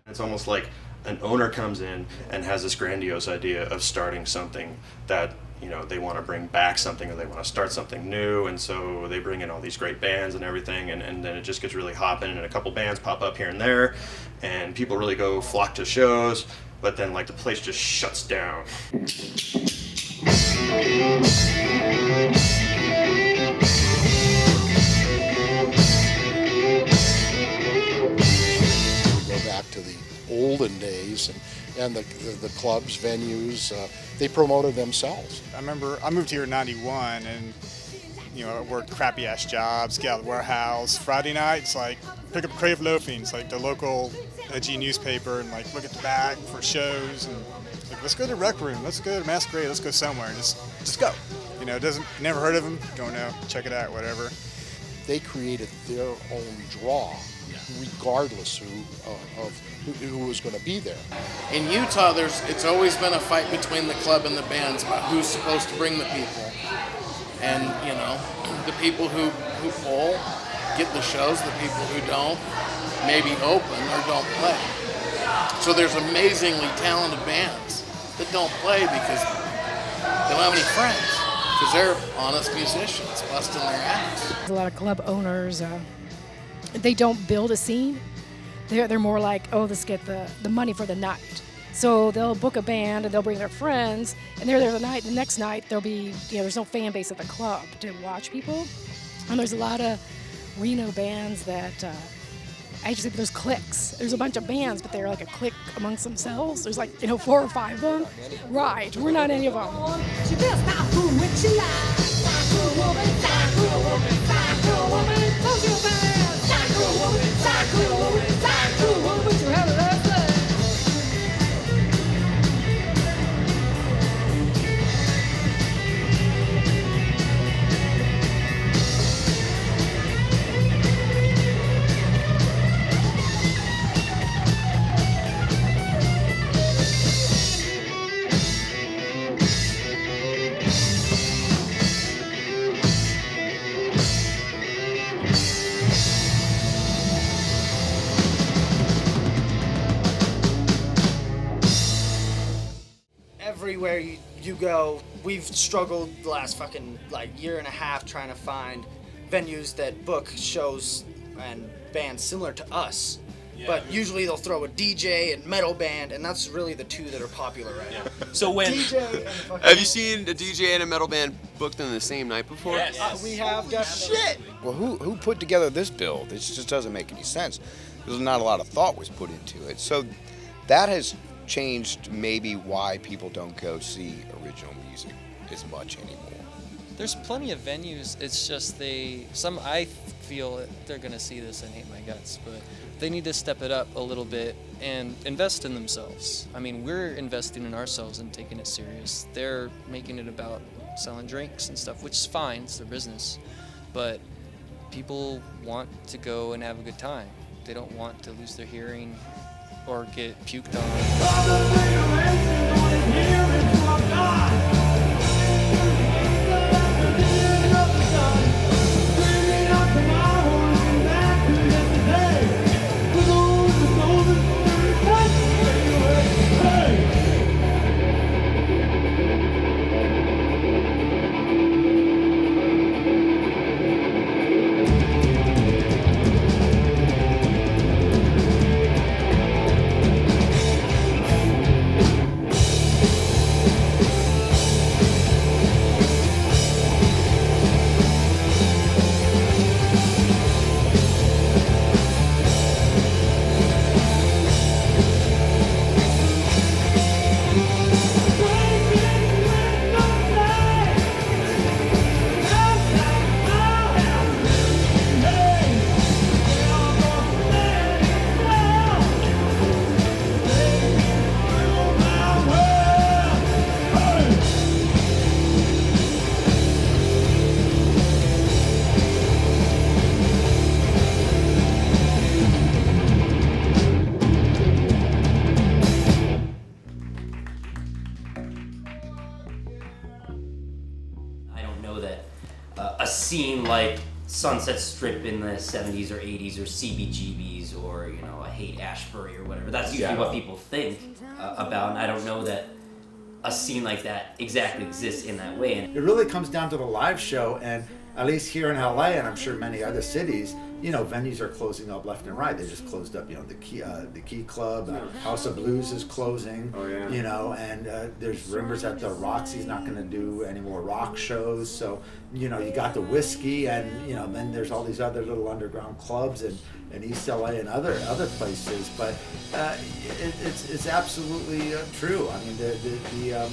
It's almost like an owner comes in and has this grandiose idea of starting something that, you know, they want to bring back something, or they want to start something new, and so they bring in all these great bands and everything, and then it just gets really hopping, and a couple bands pop up here and there, and people really go flock to shows, but then like the place just shuts down. to the olden days, and the clubs, venues, they promoted themselves. I remember I moved here in '91, and I worked crappy ass jobs, get out of the warehouse. Friday nights, like pick up Crave Loafing, it's like the local edgy newspaper, and like look at the back for shows, and like let's go to Rec Room, let's go to Masquerade, let's go somewhere, and just go. Never heard of them, don't know, check it out, whatever. They created their own draw, regardless of who was going to be there. In Utah, it's always been a fight between the club and the bands about who's supposed to bring the people. And, the people who pull get the shows, the people who don't maybe open or don't play. So there's amazingly talented bands that don't play because they don't have any friends, because they're honest musicians busting their ass. A lot of club owners, they don't build a scene. They're more like, oh, let's get the money for the night. So they'll book a band and they'll bring their friends, and they're there the night. The next night there'll be, there's no fan base at the club to watch people. And there's a lot of Reno bands that actually there's cliques. There's a bunch of bands, but they're like a clique amongst themselves. There's like 4 or 5 of them. Right, we're not any of them. Everywhere you go, we've struggled the last fucking year and a half trying to find venues that book shows and bands similar to us. Yeah. But usually they'll throw a DJ and metal band, and that's really the two that are popular right now. So when have you seen a DJ and a metal band booked on the same night before? Yes. We have definitely. Shit. Well, who put together this bill? This just doesn't make any sense. There's not a lot of thought was put into it. So that has changed maybe why people don't go see original music as much anymore. There's plenty of venues. It's just I feel they're gonna see this and hate my guts, but they need to step it up a little bit and invest in themselves. I mean, we're investing in ourselves and taking it serious. They're making it about selling drinks and stuff, which is fine, it's their business, but people want to go and have a good time. They don't want to lose their hearing or get puked on. Scene like Sunset Strip in the 70s or 80s or CBGBs or a Haight Ashbury or whatever. That's usually what people think about, and I don't know that a scene like that exactly exists in that way. It really comes down to the live show, and at least here in LA, and I'm sure many other cities, venues are closing up left and right. They just closed up, the Key Club, House of Blues is closing. Oh, yeah. And there's rumors that the Roxy's not going to do any more rock shows. So, you got the Whiskey, and then there's all these other little underground clubs in East LA and other places. But it's absolutely true. I mean, the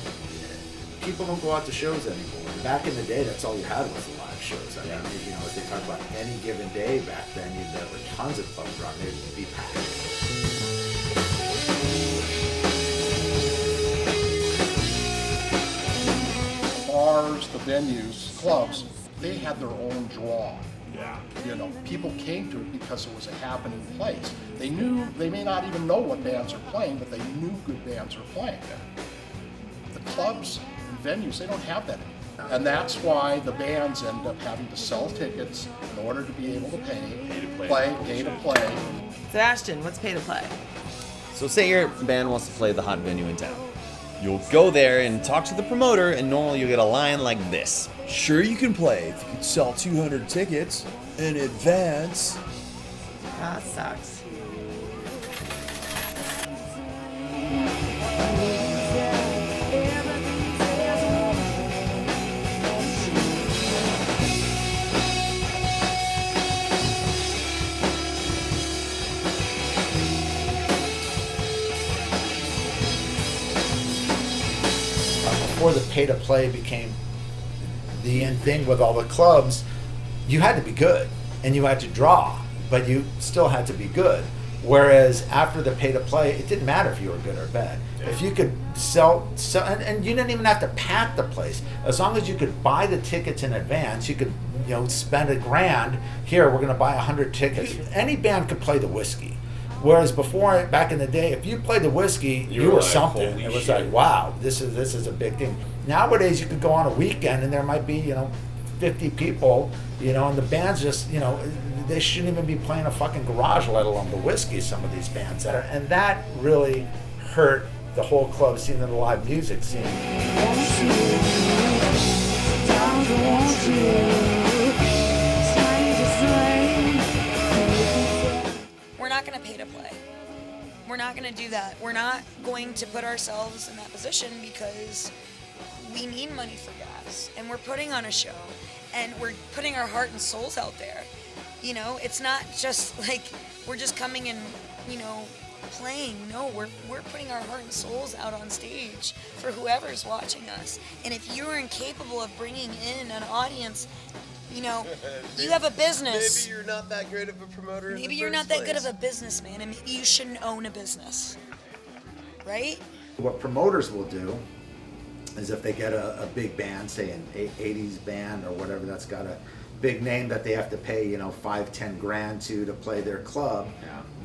people don't go out to shows anymore. Back in the day, that's all you had was the live shows. I mean, as they talk about any given day back then, there were tons of clubs around. They'd be packed. Bars, the venues, clubs, they had their own draw. Yeah. People came to it because it was a happening place. They may not even know what bands are playing, but they knew good bands were playing. The clubs and venues, they don't have that anymore. And that's why the bands end up having to sell tickets in order to be able to pay to play. Sebastian, what's pay to play? So say your band wants to play the hot venue in town. You'll go there and talk to the promoter, and normally you'll get a line like this. Sure you can play if you can sell 200 tickets in advance. That sucks. Before the pay-to-play became the end thing with all the clubs, you had to be good and you had to draw, but you still had to be good. Whereas after the pay-to-play, it didn't matter if you were good or bad. Yeah. If you could sell and you didn't even have to pack the place. As long as you could buy the tickets in advance, you could spend $1,000. Here, we're going to buy 100 tickets. Any band could play the Whiskey. Whereas before, back in the day, if you played the Whiskey, you were like, something. It was like, wow, this is a big thing. Nowadays, you could go on a weekend and there might be, 50 people, and the bands just, they shouldn't even be playing a fucking garage, let alone the Whiskey, some of these bands that are, and that really hurt the whole club scene and the live music scene. We're not going to pay to play. We're not going to do that. We're not going to put ourselves in that position because we need money for gas, and we're putting on a show, and we're putting our heart and souls out there. It's not just like we're just coming and, playing. No, we're putting our heart and souls out on stage for whoever's watching us. And if you're incapable of bringing in an audience, you have a business. Maybe you're not that great of a promoter. Maybe you're not that good of a businessman, and maybe you shouldn't own a business, right? What promoters will do is if they get a big band, say an 80s band or whatever that's got a big name that they have to pay, $5-10 grand to play their club,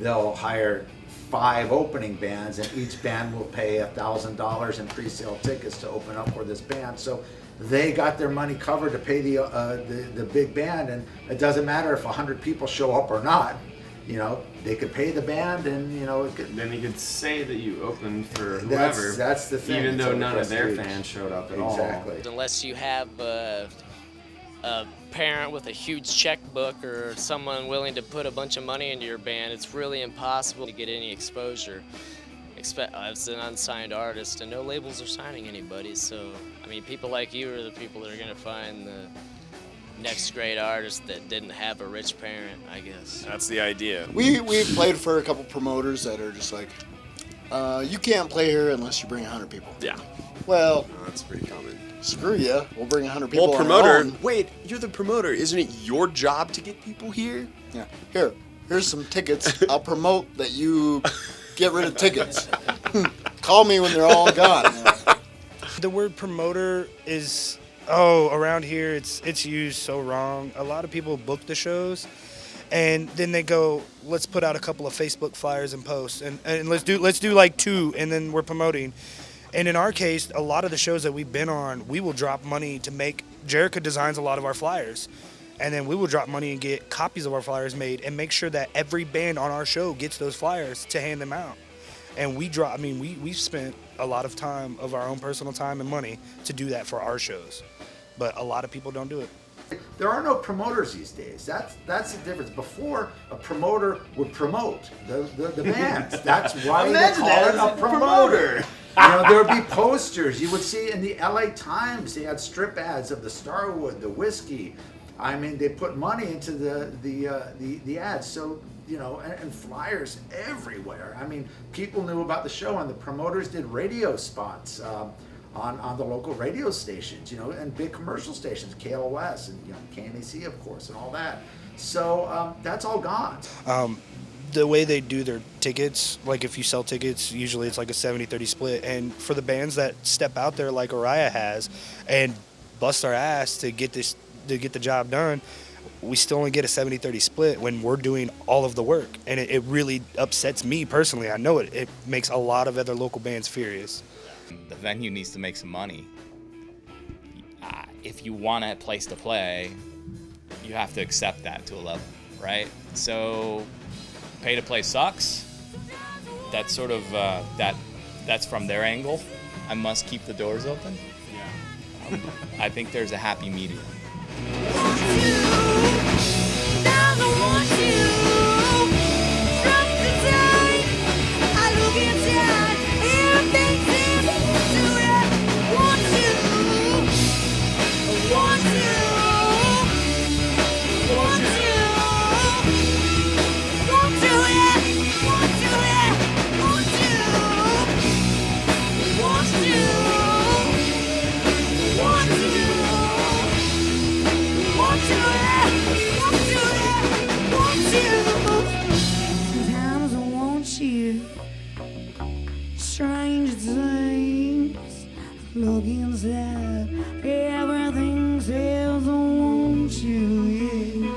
they'll hire 5 opening bands, and each band will pay $1,000 in pre-sale tickets to open up for this band. So they got their money covered to pay the big band, and it doesn't matter if 100 people show up or not. They could pay the band, and then you could say that you opened for whoever. That's the thing. Even though none of their fans showed up at all. Exactly. Unless you have a parent with a huge checkbook or someone willing to put a bunch of money into your band, it's really impossible to get any exposure. As an unsigned artist, and no labels are signing anybody, so people like you are the people that are going to find the next great artist that didn't have a rich parent, I guess. That's the idea. We played for a couple promoters that are just like, you can't play here unless you bring 100 people. Yeah. Well, that's pretty common. Screw you. We'll bring 100 people. Well, promoter. Wait, you're the promoter. Isn't it your job to get people here? Yeah. Here's some tickets. I'll promote that you get rid of tickets. Call me when they're all gone. The word promoter is, around here it's used so wrong. A lot of people book the shows, and then they go, let's put out a couple of Facebook flyers and posts, and let's do like 2, and then we're promoting. And in our case, a lot of the shows that we've been on, we will drop money to make. Jerica designs a lot of our flyers, and then we will drop money and get copies of our flyers made and make sure that every band on our show gets those flyers to hand them out. And we've spent a lot of time of our own personal time and money to do that for our shows, but a lot of people don't do it. There are no promoters these days. That's the difference. Before, a promoter would promote the bands. That's why they call it a promoter. You know, there would be posters. You would see in the LA Times, they had strip ads of the Starwood, the whiskey. I mean, they put money into the ads. So, you know, and flyers everywhere. I mean, people knew about the show, and the promoters did radio spots on the local radio stations, you know, and big commercial stations, KLOS and, you know, KNAC, of course, and all that. So that's all gone. The way they do their tickets, like if you sell tickets, usually it's like a 70-30 split. And for the bands that step out there like Oriah has and bust our ass to get the job done, we still only get a 70-30 split when we're doing all of the work. And it really upsets me personally. I know it makes a lot of other local bands furious. The venue needs to make some money. If you want a place to play, you have to accept that to a level, right? So pay to play sucks. That's sort of that's from their angle. I must keep the doors open. Yeah. I think there's a happy medium. Strange things, look inside, everything says I want you, yeah,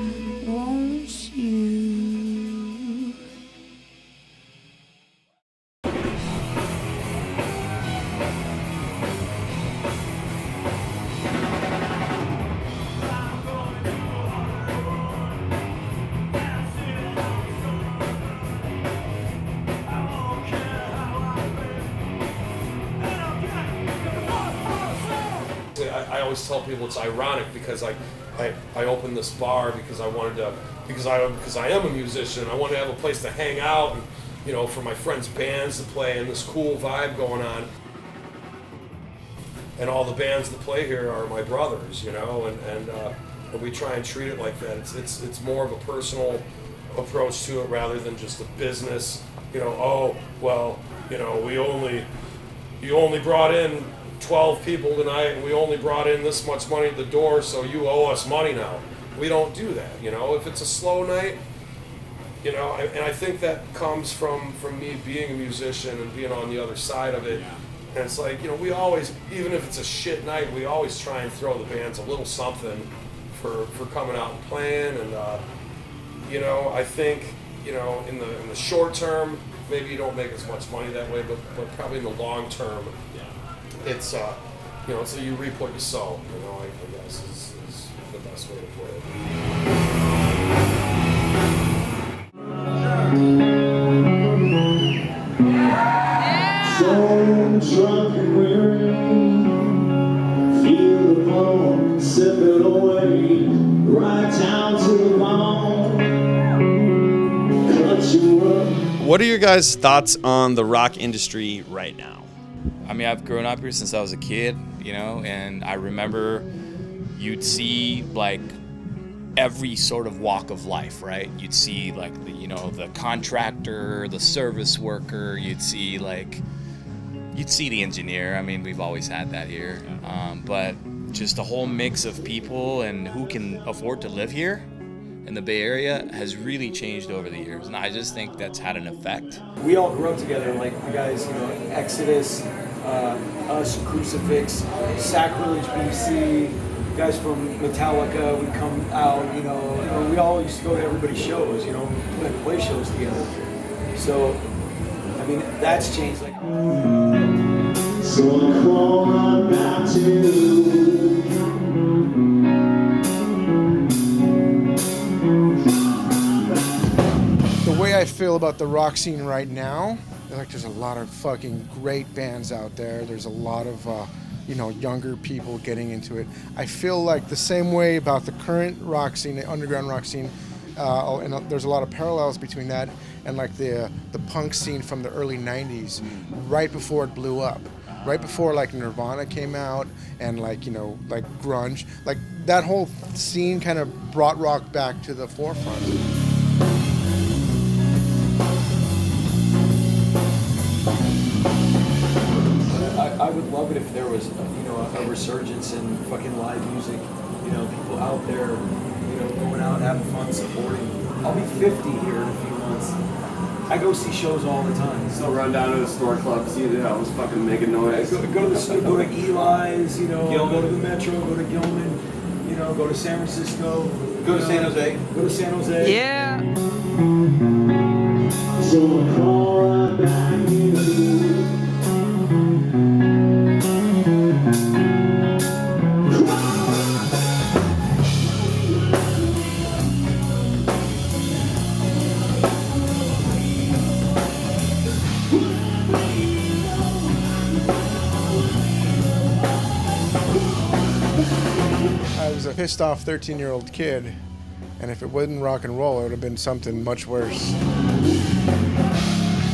want you. I always tell people it's ironic because I opened this bar because I am a musician. I wanted to have a place to hang out and, you know, for my friends' bands to play and this cool vibe going on. And all the bands that play here are my brothers, you know, and we try and treat it like that. It's more of a personal approach to it rather than just a business, you know, oh, well, you know, you only brought in 12 people tonight and we only brought in this much money at the door, so you owe us money now. We don't do that, you know. If it's a slow night, you know, and I think that comes from me being a musician and being on the other side of it. And it's like, you know, we always, even if it's a shit night, we always try and throw the bands a little something for coming out and playing. And you know, I think, you know, in the short term, maybe you don't make as much money that way, but probably in the long term, it's you know, so you reap what you sow, you know, I guess is the best way to put it. So drunk and weary, feel the bone, sip it away, right down to the bone, cut you up. What are your guys' thoughts on the rock industry right now? I mean, I've grown up here since I was a kid, you know, and I remember you'd see like every sort of walk of life, right? You'd see like the, you know, the contractor, the service worker, you'd see the engineer. I mean, we've always had that here, but just a whole mix of people and who can afford to live here in the Bay Area has really changed over the years, and I just think that's had an effect. We all grew up together, like the guys, you know, Exodus, us, Crucifix, Sacrilege BC, guys from Metallica would come out, you know, we all used to go to everybody's shows, you know, and play shows together. So, I mean, that's changed. Like, so I crawl on back to the way I feel about the rock scene right now, like there's a lot of fucking great bands out there. There's a lot of younger people getting into it. I feel like the same way about the current rock scene, the underground rock scene, and there's a lot of parallels between that and like the punk scene from the early 90s, right before it blew up. Right before like Nirvana came out and like grunge, like that whole scene kind of brought rock back to the forefront. I would love it if there was a resurgence in fucking live music. People out there, going out having fun, supporting. I'll be 50 here in a few months. I go see shows all the time. So run down to the store club, see the house fucking making noise. Go to Eli's, go to the Metro, go to Gilman, go to San Francisco. Go to San Jose. Go to San Jose. Yeah. I was a pissed off 13-year-old kid, and if it wasn't rock and roll, it would have been something much worse.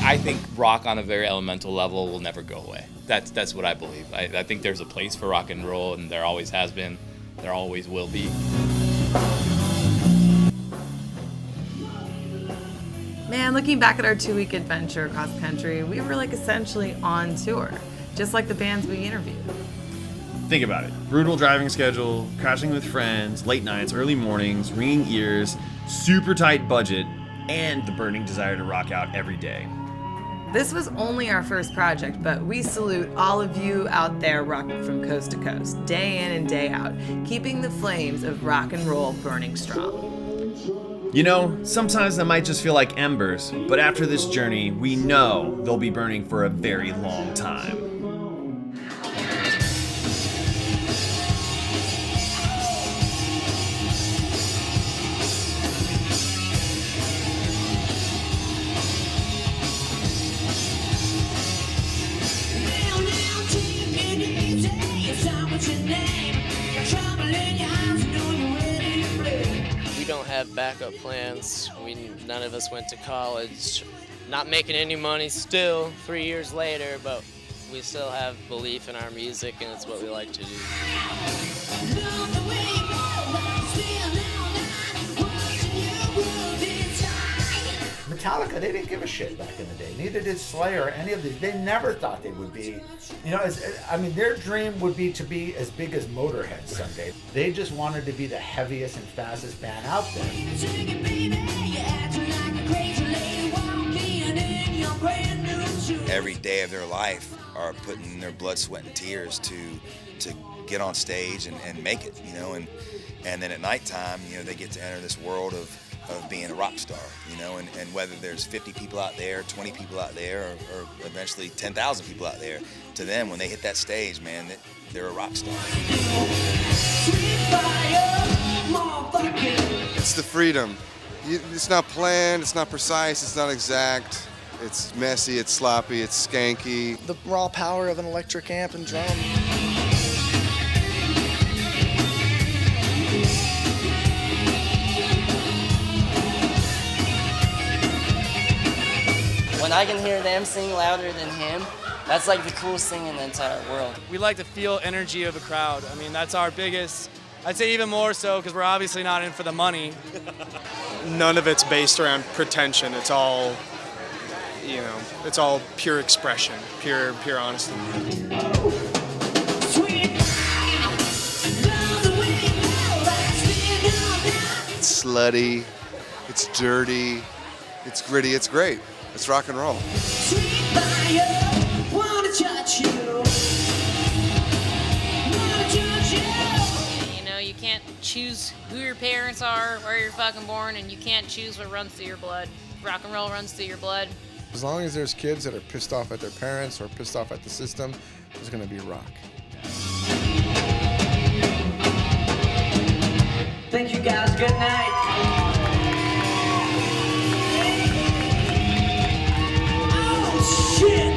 I think rock on a very elemental level will never go away. That's what I believe. I think there's a place for rock and roll, and there always has been. There always will be. Man, looking back at our 2-week adventure across the country, we were like essentially on tour, just like the bands we interviewed. Think about it. Brutal driving schedule, crashing with friends, late nights, early mornings, ringing ears, super tight budget, and the burning desire to rock out every day. This was only our first project, but we salute all of you out there rocking from coast to coast, day in and day out, keeping the flames of rock and roll burning strong. Sometimes that might just feel like embers, but after this journey, we know they'll be burning for a very long time. We don't have backup plans. None of us went to college. Not making any money still 3 years later, but we still have belief in our music, and it's what we like to do. Metallica, they didn't give a shit back in the day. Neither did Slayer or any of these. They never thought they would be, their dream would be to be as big as Motorhead someday. They just wanted to be the heaviest and fastest band out there. Every day of their life are putting their blood, sweat, and tears to get on stage and make it, and then at nighttime, they get to enter this world of being a rock star, and whether there's 50 people out there, 20 people out there, or eventually 10,000 people out there, to them, when they hit that stage, man, they're a rock star. It's the freedom. It's not planned, it's not precise, it's not exact. It's messy, it's sloppy, it's skanky. The raw power of an electric amp and drum. When I can hear them sing louder than him, that's like the coolest thing in the entire world. We like to feel energy of a crowd. I mean, that's our biggest, I'd say even more so because we're obviously not in for the money. None of it's based around pretension. It's all, it's all pure expression, pure honesty. It's slutty, it's dirty, it's gritty, it's great. It's rock and roll. You can't choose who your parents are, where you're fucking born, and you can't choose what runs through your blood. Rock and roll runs through your blood. As long as there's kids that are pissed off at their parents or pissed off at the system, there's gonna be rock. Thank you guys, good night. Shit!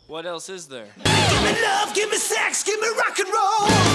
What else is there? Give me love, give me sex, give me rock and roll.